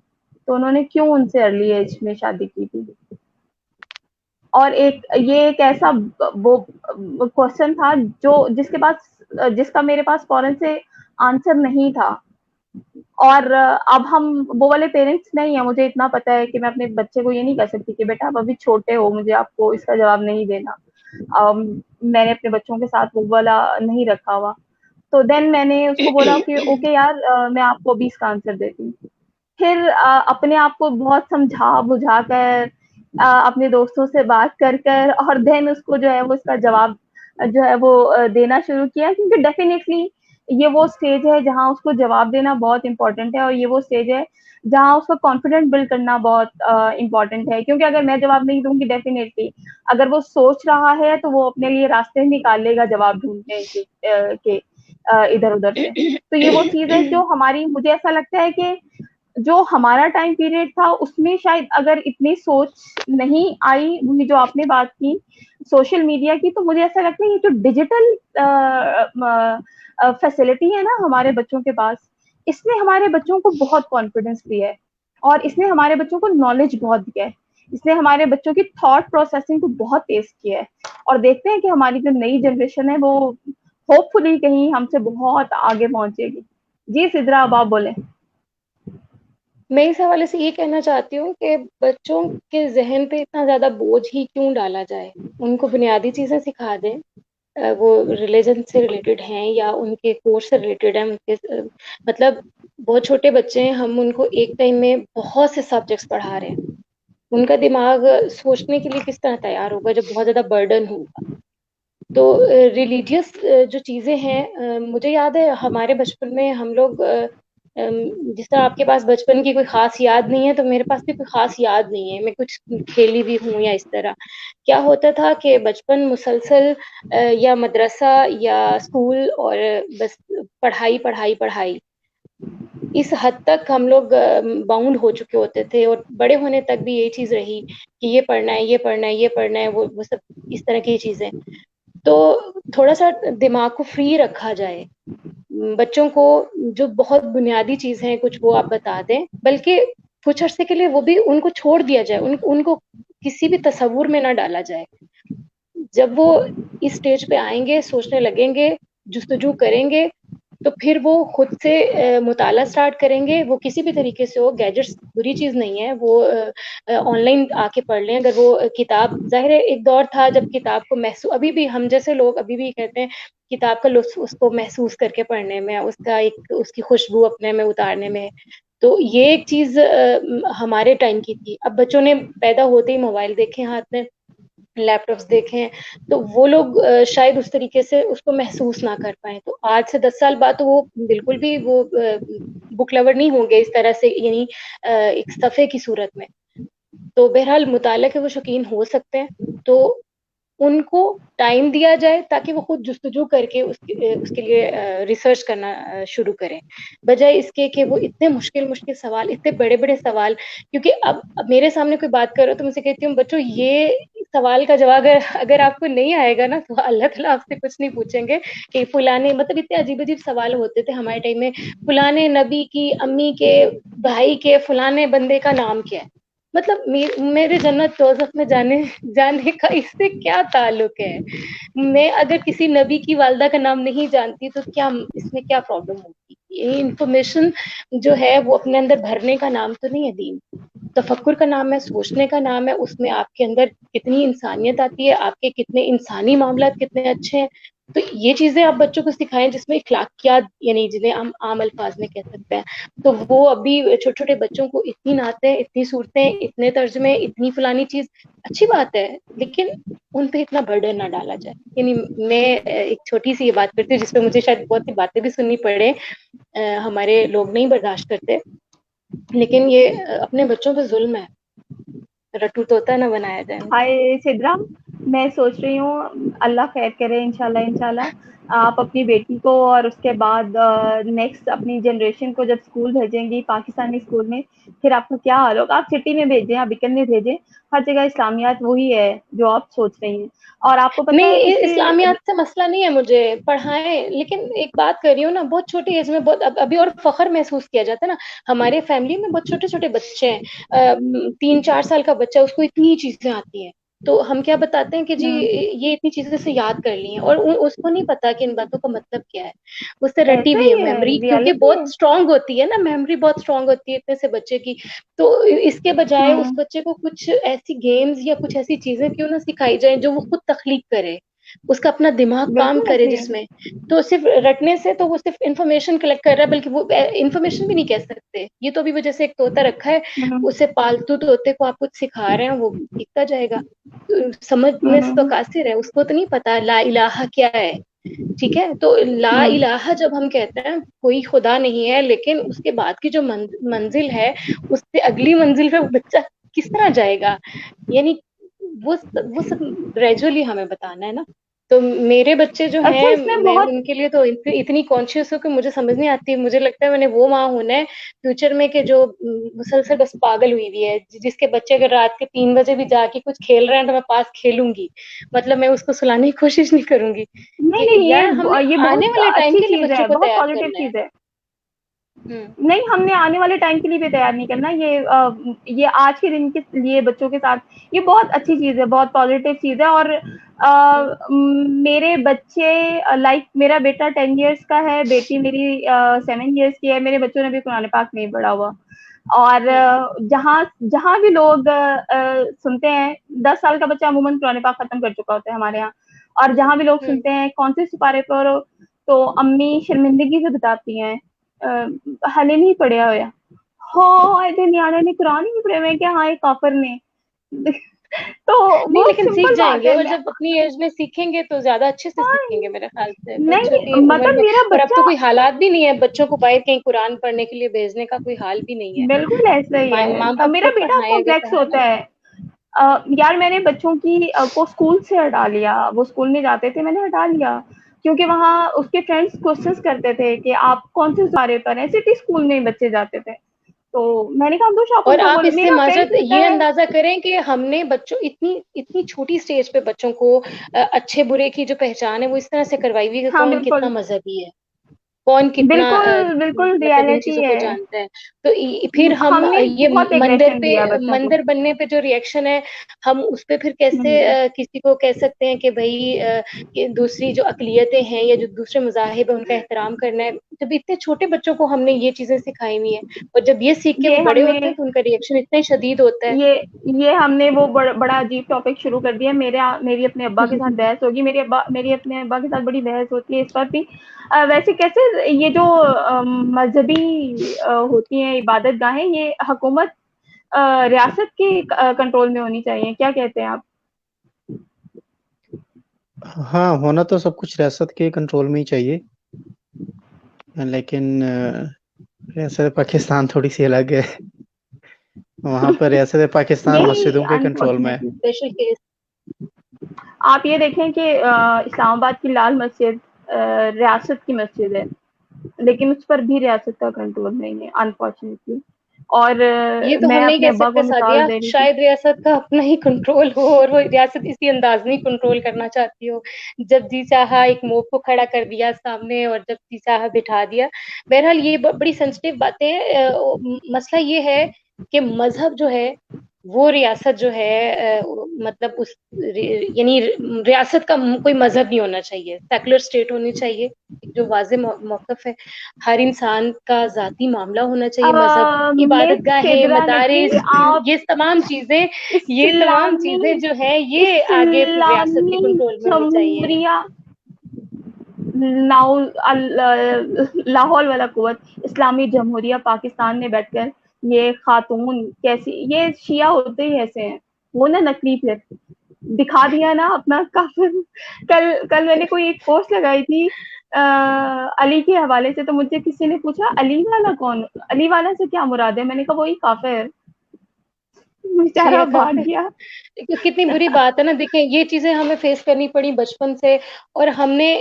तो उन्होंने क्यों उनसे अर्ली एज में शादी की थी? और ये एक ऐसा वो क्वेश्चन था जो जिसका मेरे पास फौरन से आंसर नहीं था। और अब हम वो वाले पेरेंट्स नहीं है, मुझे इतना पता है कि मैं अपने बच्चे को ये नहीं कह सकती कि बेटा आप अभी छोटे हो, मुझे आपको इसका जवाब नहीं देना। मैंने अपने बच्चों के साथ वो वाला नहीं रखा हुआ। तो देन मैंने उसको बोला कि ओके यार, मैं आपको अभी इसका आंसर देती हूँ। फिर अपने आप को बहुत समझा बुझा कर अपने दोस्तों से बात कर कर और देन उसको जो है वो इसका जवाब जो है वो देना शुरू किया, क्योंकि डेफिनेटली ये वो स्टेज है जहाँ उसको जवाब देना बहुत इंपॉर्टेंट है, और ये वो स्टेज है जहाँ उसका कॉन्फिडेंट बिल्ड करना बहुत इंपॉर्टेंट है। क्योंकि अगर मैं जवाब नहीं दूंगी, डेफिनेटली अगर वो सोच रहा है तो वो अपने लिए रास्ते निकाल लेगा जवाब ढूंढने के इधर उधर से। तो ये वो चीज है जो हमारी, मुझे ऐसा लगता है कि जो हमारा टाइम पीरियड था उसमें शायद अगर इतनी सोच नहीं आई, वही जो आपने बात की सोशल मीडिया की, तो मुझे ऐसा लगता है ये जो डिजिटल फैसिलिटी है ना हमारे बच्चों के पास, इसने हमारे बच्चों को बहुत कॉन्फिडेंस दिया है और इसने हमारे बच्चों को नॉलेज बहुत दिया है। इसने हमारे बच्चों की थॉट प्रोसेसिंग को बहुत तेज किया है, और देखते हैं कि हमारी जो नई जनरेशन है वो होपफुली कहीं हमसे बहुत आगे पहुंचेगी। जी सिद्रा, अब आप बोले। मैं इस हवाले से ये कहना चाहती हूँ कि बच्चों के जहन पे इतना ज्यादा बोझ ही क्यों डाला जाए। उनको बुनियादी चीजें सिखा दें, वो रिलीजन से रिलेटेड हैं या उनके कोर्स से रिलेटेड हैं, उनके मतलब बहुत छोटे बच्चे हैं, हम उनको एक टाइम में बहुत से सब्जेक्ट्स पढ़ा रहे हैं। उनका दिमाग सोचने के लिए किस तरह तैयार होगा जब बहुत ज्यादा बर्डन होगा। तो रिलीजियस जो चीजें हैं, मुझे याद है हमारे बचपन में हम लोग जिस तरह आपके पास बचपन की कोई खास याद नहीं है, तो मेरे पास भी कोई खास याद नहीं है मैं कुछ खेली भी हूँ या इस तरह। क्या होता था कि बचपन मुसलसल या मदरसा या स्कूल और बस पढ़ाई पढ़ाई पढ़ाई, इस हद तक हम लोग बाउंड हो चुके होते थे, और बड़े होने तक भी यही चीज रही कि ये पढ़ना है, ये पढ़ना है, ये पढ़ना है, वो सब इस तरह की चीजें। तो थोड़ा सा दिमाग को फ्री रखा जाए, बच्चों को जो बहुत बुनियादी चीज है कुछ वो आप बता दें, बल्कि कुछ अरसे के लिए वो भी उनको छोड़ दिया जाए, उनको किसी भी तस्वुर में ना डाला जाए। जब वो इस स्टेज पे आएंगे, सोचने लगेंगे, जुस्तजू करेंगे, तो फिर वो खुद से मुताला स्टार्ट करेंगे। वो किसी भी तरीके से हो, गैजेट्स बुरी चीज नहीं है, वो ऑनलाइन आके पढ़ लें। अगर वो किताब, जाहिर है एक दौर था जब किताब को महसूस, अभी भी हम जैसे लोग अभी भी कहते हैं किताब का लुत्फ उसको महसूस करके पढ़ने में, उसका एक उसकी खुशबू अपने में उतारने में। तो ये एक चीज हमारे टाइम की थी। अब बच्चों ने पैदा होते ही मोबाइल देखे हाथ में, लैपटॉप्स देखें, तो वो लोग शायद उस तरीके से उसको महसूस ना कर पाए। तो आज से 10 साल बाद तो वो बिल्कुल भी वो बुक लवर नहीं होंगे इस तरह से, यानी एक सफ़े की सूरत में। तो बहरहाल मुताले के वो शौकीन हो सकते हैं, तो उनको टाइम दिया जाए ताकि वो खुद जुस्तजू करके उसके लिए रिसर्च करना शुरू करें, बजाय इसके कि वो इतने मुश्किल मुश्किल सवाल, इतने बड़े बड़े सवाल। क्योंकि अब मेरे सामने कोई बात करो तो मुझसे कहती हूँ बच्चों ये सवाल का जवाब अगर अगर आपको नहीं आएगा ना, तो अल्लाह ताला आपसे कुछ नहीं पूछेंगे कि फलाने, मतलब इतने अजीब अजीब सवाल होते थे हमारे टाइम में, फलाने नबी की अम्मी के भाई के फलाने बंदे का नाम क्या है। मतलब मेरे जन्नत दोज़ख में जाने जाने का इससे क्या ताल्लुक है। मैं अगर किसी नबी की वालदा का नाम नहीं जानती तो क्या इसमें क्या प्रॉब्लम होगी। ये इंफॉर्मेशन जो है वो अपने अंदर भरने का नाम तो नहीं है दीन। तफक्कुर का नाम है, सोचने का नाम है, उसमें आपके अंदर कितनी इंसानियत आती है, आपके कितने इंसानी मामलात कितने अच्छे हैं। तो ये चीजें आप बच्चों को सिखाएं, जिसमें इखलाकियात, यानी जिन्हें हम आम अल्फाज में कह सकते हैं। तो वो अभी छोटे छोटे बच्चों को इतनी नातें, इतनी सूरतें, इतने तर्जमे, इतनी फलानी चीज, अच्छी बात है, लेकिन उन पे इतना बर्डन ना डाला जाए। यानी मैं एक छोटी सी ये बात करती हूँ जिसपे मुझे शायद बहुत सी बातें भी सुननी पड़े, हमारे लोग नहीं बर्दाश्त करते, लेकिन ये अपने बच्चों पे जुल्म है। रट्टू तोता ना बनाया जाए उनको। हाय सिद्रा, मैं सोच रही हूँ अल्लाह खैर करे, इंशाल्लाह इंशाल्लाह आप अपनी बेटी को और उसके बाद नेक्स्ट अपनी जनरेशन को जब स्कूल भेजेंगी पाकिस्तानी स्कूल में, फिर आपका क्या हाल होगा। आप सिटी में भेजें, आप बीकन में भेजें, हर जगह इस्लामियात वही है जो आप सोच रही हैं। और आपको पता है नहीं, इससे इस्लामियात से मसला नहीं है, मुझे पढ़ाएं, लेकिन एक बात कर रही हूँ ना, बहुत छोटी एज में बहुत अभी और फखर महसूस किया जाता है ना। हमारे फैमिली में बहुत छोटे छोटे बच्चे हैं, 3-4 साल का बच्चा, उसको इतनी चीजें आती हैं। तो हम क्या बताते हैं कि जी ये इतनी चीजें से याद कर ली हैं, और उसको नहीं पता कि इन बातों का मतलब क्या है। उससे रटी ऐसा हुई है ही है, मेमोरी, क्योंकि रियलिटी है। बहुत स्ट्रांग होती है ना, मेमोरी बहुत स्ट्रांग होती है इतने से बच्चे की। तो इसके बजाय उस हम्म, बच्चे को कुछ ऐसी गेम्स या कुछ ऐसी चीजें क्यों ना सिखाई जाए जो वो खुद तख्लीक करे, उसका अपना दिमाग काम बिल्कुल करे ऐसे ही है। जिसमें। तो सिर्फ रटने से तो वो सिर्फ इंफॉर्मेशन कलेक्ट कर रहा है, बल्कि वो इंफॉर्मेशन भी नहीं कह सकते। ये तो अभी वजह से एक तोता रखा है, हम्म, उसे पालतू तोते को आप कुछ सिखा रहे हैं, वो सीखता जाएगा। समझने से तो हम्म, कासिर है, उसको तो नहीं पता ला इलाहा क्या है। ठीक है, तो ला हम्म, इलाहा जब हम कहते हैं कोई खुदा नहीं है, लेकिन उसके बाद की जो मंजिल है, उससे अगली मंजिल पे वो बच्चा किस तरह जाएगा। यानी वो सब ग्रेजुअली हमें बताना है ना। तो मेरे बच्चे जो अच्छा हैं, इसमें मैं बहुत उनके लिए तो इतनी कॉन्शियस हूँ कि मुझे समझ नहीं आती। मुझे लगता है मैंने वो माँ होना है फ्यूचर में, कि जो मुसलसल बस पागल हुई हुई है, जिसके बच्चे अगर रात के 3 बजे भी जाके कुछ खेल रहे हैं तो मैं पास खेलूंगी। मतलब मैं उसको सुलाने की कोशिश नहीं करूंगी नहीं, कि नहीं, यार हमने ये आने बहुत वाले टाइम अच्छी के लिए चीज़ बच्चों है, को बहुत तैयार पॉजिटिव करना है। चीज़ है। हम्म। नहीं, हमने आने वाले टाइम के लिए भी तैयार नहीं करना, ये आज के दिन के लिए बच्चों के साथ ये बहुत अच्छी चीज़ है, बहुत पॉजिटिव चीज़ है। और हम्म। मेरे बच्चे लाइक मेरा बेटा 10 इयर्स का है, बेटी मेरी 7 इयर्स की है। मेरे बच्चों ने भी कुरान पाक नहीं पढ़ा हुआ। और हम्म। जहाँ जहाँ भी लोग सुनते हैं, 10 साल का बच्चा अमूमन कुरान पाक खत्म कर चुका होता है हमारे यहाँ। और जहाँ भी लोग हम्म। सुनते हैं कौन से सिपारे पर हो, तो अम्मी शर्मिंदगी से बताती हैं हाले नहीं पढ़िया होया। हाँ, इतने न्याणे ने कुरान ही नहीं पढ़े। मैं क्या, हाँ एक काफिर ने। तो नहीं, बहुत लेकिन सीख सिंपल बात जाएंगे, है। और मैं जब अपनी एज में सीखेंगे तो ज्यादा अच्छे से हाँ, सीखेंगे मेरे ख्याल से, बहुत नहीं छोटी उम्र मतलब में। मेरा और अब बच्चा तो कोई हालात भी नहीं है बच्चों को बाहर कहीं कुरान पढ़ने के लिए भेजने का, कोई हाल भी नहीं है। बिल्कुल ऐसा ही माँ है। माँ बाप मेरा खुद बेटा पढ़ाएं अगर कॉम्प्लेक्स चाहे ना होता तो। है। यार मैंने बच्चों की को स्कूल से हटा लिया। वो स्कूल में जाते थे, मैंने हटा लिया क्योंकि वहाँ उसके फ्रेंड्स क्वेश्चंस करते थे कि आप कौन से सारे पर हैं। सिटी स्कूल में ही बच्चे जाते थे। तो मैंने कहा अब्दुल आप और उनको आप बोलो। इससे मेरा फ्रेंड माजरत कहता ये है अंदाजा करें कि हमने बच्चों इतनी इतनी छोटी स्टेज पे बच्चों को अच्छे बुरे की जो पहचान है वो इस तरह से करवाई हुई है कि हाँ कौन कितना बिल्कुल, मजहबी है, कौन कितना बिल्कुल, बिल्कुल मतलब इन रियलिटी चीजों को है। जानता है। तो फिर हम हमने ये बहुत मंदिर एग्रेशन पे, दिया बच्चों को। मंदिर बनने पे जो रिएक्शन है, हम उस पे फिर कैसे हम्म, किसी को कह सकते हैं कि भाई कि दूसरी जो अकलियतें हैं या जो दूसरे मजाहिब है उनका एहतराम करना है, जब इतने छोटे बच्चों को हमने ये चीजें सिखाई हुई हैं। और जब ये सीख के ये वो बड़े हमने होते हैं तो उनका रिएक्शन इतना ही शदीद होता है। ये ये हमने वो बड़ा अजीब टॉपिक शुरू कर दिया। मेरी अपने अब्बा के साथ बहस होगी। मेरी अपने अब्बा के साथ बड़ी बहस होती है इस पर भी। वैसे कैसे ये जो मजहबी होती हैं इबादत गाहें, ये हुकूमत रियासत के कंट्रोल में होनी चाहिए, क्या कहते हैं आप? हाँ, होना तो सब कुछ रियासत के कंट्रोल में ही चाहिए, लेकिन रियासत पाकिस्तान थोड़ी सी अलग है। वहां पर रियासत पाकिस्तान यही मस्जिदों के कंट्रोल में है। Unfortunately special case. आप ये देखें कि इस्लामाबाद की लाल मस्जिद रियासत की मस्जिद है, लेकिन उस पर भी रियासत का कंट्रोल नहीं है अनफॉर्चुनेटली। और ये तो मैं हम नहीं अपने कह अब्बा सकते को मिसाल सादिया, दे रही थी। शायद रियासत का अपना ही कंट्रोल हो और वो रियासत इसी अंदाज में ही कंट्रोल करना चाहती हो। जब जी चाहा एक मोब को खड़ा कर दिया सामने और जब जी चाहा बिठा दिया। बहरहाल ये बड़ी सेंसिटिव बातें हैं। मसला ये है कि मजहब जो है वो रियासत जो है मतलब उस यानी रियासत का कोई मजहब नहीं होना चाहिए, सेकुलर स्टेट होनी चाहिए। एक जो वाज़ेह मौक़िफ़ है, हर इंसान का ज़ाती मामला होना चाहिए, मजहब मिस इबादतगाहें, सिदरा नकी, मदारिस आप ये तमाम इस्लामी चीज़ें जो है ये आगे रियासत के इस्लामी कंट्रोल में होनी चाहिए। जमहूरिया नाउ लाहौल वाला कुव्वत इस्लामी जमहूरिया पाकिस्तान में बैठकर ये खातून कैसी, ये शिया होते ही ऐसे हैं, वो ना नकली फिर दिखा दिया ना अपना काफिर। कल कल मैंने कोई एक पोस्ट लगाई थी अली के हवाले से, तो मुझे किसी ने पूछा अली वाला कौन, अली वाला से क्या मुराद है, मैंने कहा वही काफिर, बेचारा शिया भाग काफिर। गया। कितनी बुरी बात है ना। देखें ये चीजें हमें फेस करनी पड़ी बचपन से और हमने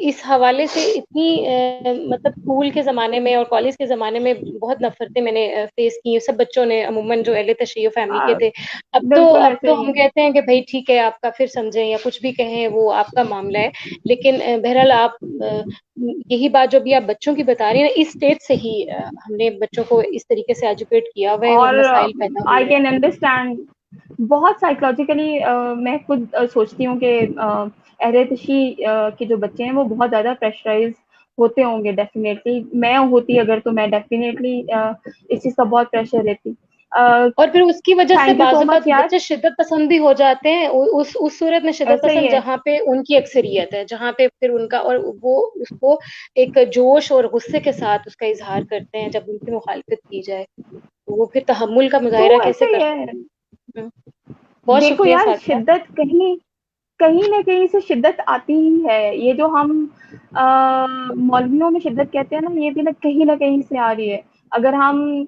इस हवाले से इतनी मतलब स्कूल के ज़माने में और कॉलेज के ज़माने में बहुत नफ़रतें मैंने फेस की। सब बच्चों ने अमूमन जो अहले तशय्युह फैमिली के थे। बिल्कुल अब ऐसे तो ही हम है। कहते हैं कि भई ठीक है आप काफ़िर समझें या कुछ भी कहें वो आपका मामला है। लेकिन बहरहाल आप यही बात जो अभी आप बच्चों की बता रही हैं ना, इस स्टेज से ही हमने बच्चों को इस तरीके से एजुकेट किया हुआ है और और मसाइल पैदा आई हुए हैं। कैन अंडरस्टैंड, बहुत साइकोलॉजिकली मैं खुद सोचती हूँ कि अहले तशी के जो बच्चे हैं वो बहुत ज़्यादा प्रेशराइज होते होंगे डेफिनेटली। मैं होती अगर तो मैं डेफिनेटली इस चीज़ का बहुत प्रेशर रहती। और फिर उसकी वजह से थैंक यू सो मच बाज़-औक़ात यार। बच्चे शिद्दत पसंद भी हो जाते हैं। उस सूरत में शिद्दत सही पसंद है। जहाँ पे उनकी अक्सरियत है, जहाँ पे फिर उनका और वो उसको एक जोश और गुस्से के साथ उसका इज़हार करते हैं जब उनकी मुखालफत की जाए। तो वो फिर तहम्मुल का मुज़ाहिरा तो कैसे ऐसा ही कर है। सकते हैं? बहुत देखो शुक्रिया यार सादिया। शिद्दत कहीं कहीं न कहीं से शिद्दत आती ही है। ये जो हम मौलवियों में शिद्दत कहते हैं ना, ये भी ना कहीं से आ रही है। अगर हम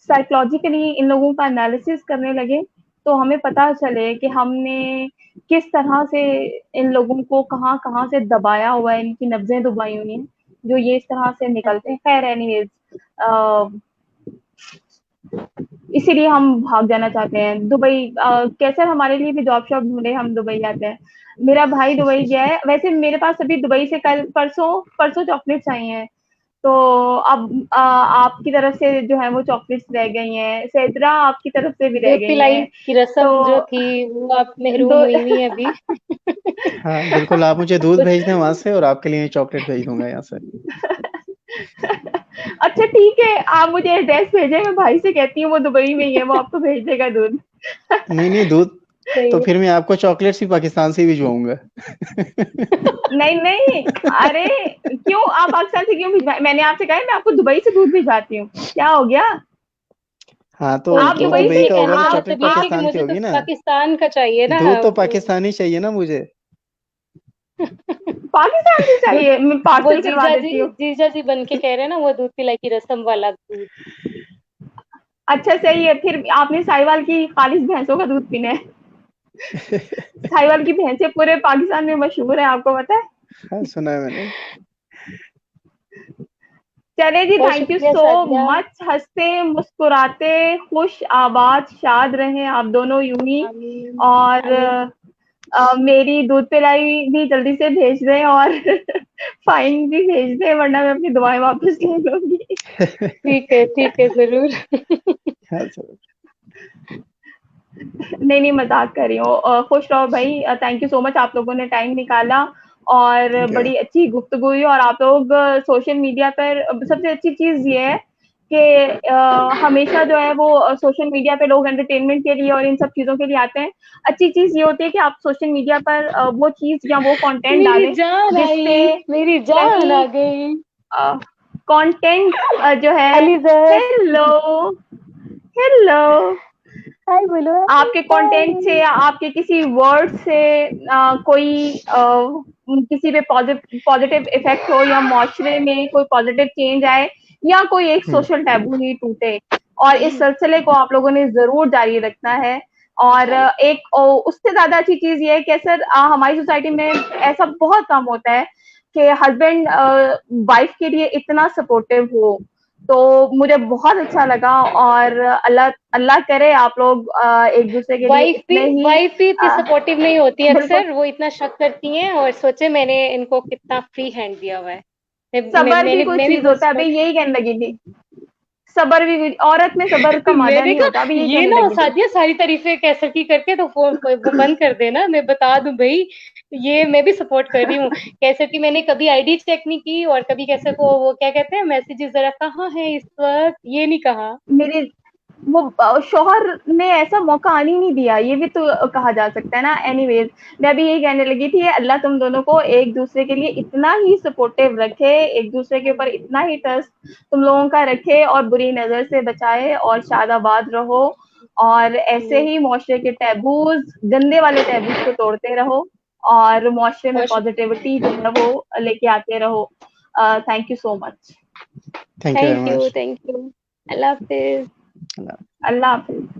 साइकोलॉजिकली इन लोगों का एनालिसिस करने लगे, तो हमें पता चले कि हमने किस तरह से इन लोगों को कहाँ-कहाँ से दबाया हुआ है, इनकी नब्ज़ें दबाई हुई हैं, जो ये इस तरह से निकलते हैं। ख़ैर एनीवेज़ इसीलिए हम भाग जाना चाहते हैं दुबई। कैसे हमारे लिए भी जॉब शॉप ढूंढे, हम दुबई जाते हैं। मेरा भाई दुबई गया है, वैसे मेरे पास अभी दुबई से कल परसों परसों चॉकलेट चाहिए हैं। तो अब आपकी तरफ से जो है वो चॉकलेट्स रह गई हैं, सैदरा आपकी तरफ से भी रह दूध गई पिलाई हैं। की तो रस्म जो थी वो आप महरूम दो हुई हुई हैं अभी। हाँ बिल्कुल, आप मुझे दूध उस भेज दें वहां से और आपके लिए चॉकलेट भेज दूंगा यहाँ से। अच्छा ठीक है, आप मुझे एड्रेस भेजें, मैं भाई से कहती हूँ वो दुबई में ही है, वो आपको भेज देगा दूध। नहीं नहीं, दूध सही तो है। फिर मैं आपको चॉकलेट्स भी पाकिस्तान से ही भिजवाऊंगा। नहीं नहीं, अरे क्यों आप पाकिस्तान से क्यों भिजवा, मैंने आपसे कहा है मैं आपको दुबई से दूध भिजवाती हूँ, क्या हो गया। हाँ तो आप दूध दुबई दुबई से का होगा तो कहने का आप चॉकलेट मतलब ये है कि पाकिस्तान की मुझे तो होगी ना। पाकिस्तान का चाहिए ना। दूध तो पाकिस्तानी चाहिए ना मुझे। पाकिस्तान से चाहिए, मैं वो पार्सल करवा देती हूँ। जीजा जी बन के कह रहे हैं ना, वो दूध पिलाई की रस्म वाला दूध। अच्छा सही है, फिर आपने साहिवाल की खालिश भैंसों का दूध पीना है। साहिवाल की भैंसें पूरे पाकिस्तान में मशहूर है, आपको पता है। हाँ सुना है मैंने। चले जी, बहुत थैंक यू शुक्रिया सो सादिया। मच। हंसते मुस्कुराते खुश आबाद शाद रहें आप दोनों यूं ही। आमीन। और आमीन। मेरी दूध पिलाई भी जल्दी से भेज दें और फाइन भी भेज दें, वरना मैं अपनी दुआएं वापस ले लूंगी। ठीक है जरूर। हाँ चलो। नहीं नहीं, मजाक कर रही हूँ। खुश रहो भाई। थैंक यू सो मच, आप लोगों ने टाइम निकाला और थैंक यू। बड़ी अच्छी गुफ्तगू हुई। और आप लोग सोशल मीडिया पर सबसे अच्छी चीज ये है कि हमेशा जो है वो सोशल मीडिया पे लोग एंटरटेनमेंट के लिए और इन सब चीजों के लिए आते हैं। अच्छी चीज ये होती है कि आप सोशल मीडिया पर वो चीज या वो कंटेंट मेरी डालें जान जिससे आई, मेरी जान कहीं आ गई। कंटेंट जो है। अलीज़ा हेलो हेलो, हाय बोलो। आपके कंटेंट से हाय। या आपके किसी वर्ड से कोई किसी पे पॉजिटिव इफेक्ट हो या माशरे में कोई पॉजिटिव चेंज आए या कोई एक हम्म। सोशल टैबू ही टूटे। और इस सिलसिले को आप लोगों ने जरूर जारी रखना है। और एक उससे ज्यादा अच्छी चीज ये है कि सर हमारी सोसाइटी में ऐसा बहुत कम होता है कि हस्बैंड वाइफ के लिए इतना सपोर्टिव हो। तो मुझे बहुत अच्छा लगा, और अल्लाह अल्लाह करे आप लोग एक दूसरे के लिए इतने ही वाइफ भी इतनी सपोर्टिव नहीं होती है बिल्कुल। अक्सर, वो इतना शक करती हैं और सोचे मैंने इनको कितना फ्री हैंड दिया हुआ है। सबर भी कोई मैं भी चीज बस होता है, अभी यही कहने लगी थी। सबर भी, औरत में सबर का मादा मैंने नहीं होता, कहा अभी यही ये कहने ना लगी थी। सादिया सारी तारीफें कैसर की करके तो फोन वो बंद कर देना, मैं बता दूं भाई, ये मैं भी सपोर्ट कर रही हूँ। कैसर की मैंने कभी आईडी चेक नहीं की और कभी कैसर को वो क्या कहते हैं मैसेजेस जरा कहाँ है इस वक्त, ये नहीं कहा। मेरे वो शौहर ने ऐसा मौका आने ही नहीं दिया, ये भी तो कहा जा सकता है ना। एनीवेज, मैं भी यही कहने लगी थी, अल्लाह तुम दोनों को एक दूसरे के लिए इतना ही सपोर्टिव रखे, एक दूसरे के ऊपर इतना ही ट्रस्ट तुम लोगों का रखे, और बुरी नजर से बचाए, और शादाबाद रहो, और ऐसे ही मुआशरे के टैबूज, गंदे वाले टैबूज को तोड़ते रहो, और मुआशरे में और पॉजिटिविटी जो है वो लेके आते रहो। Thank you so much. Thank you very much. Thank you, Allah Hafiz. Allah Hafiz.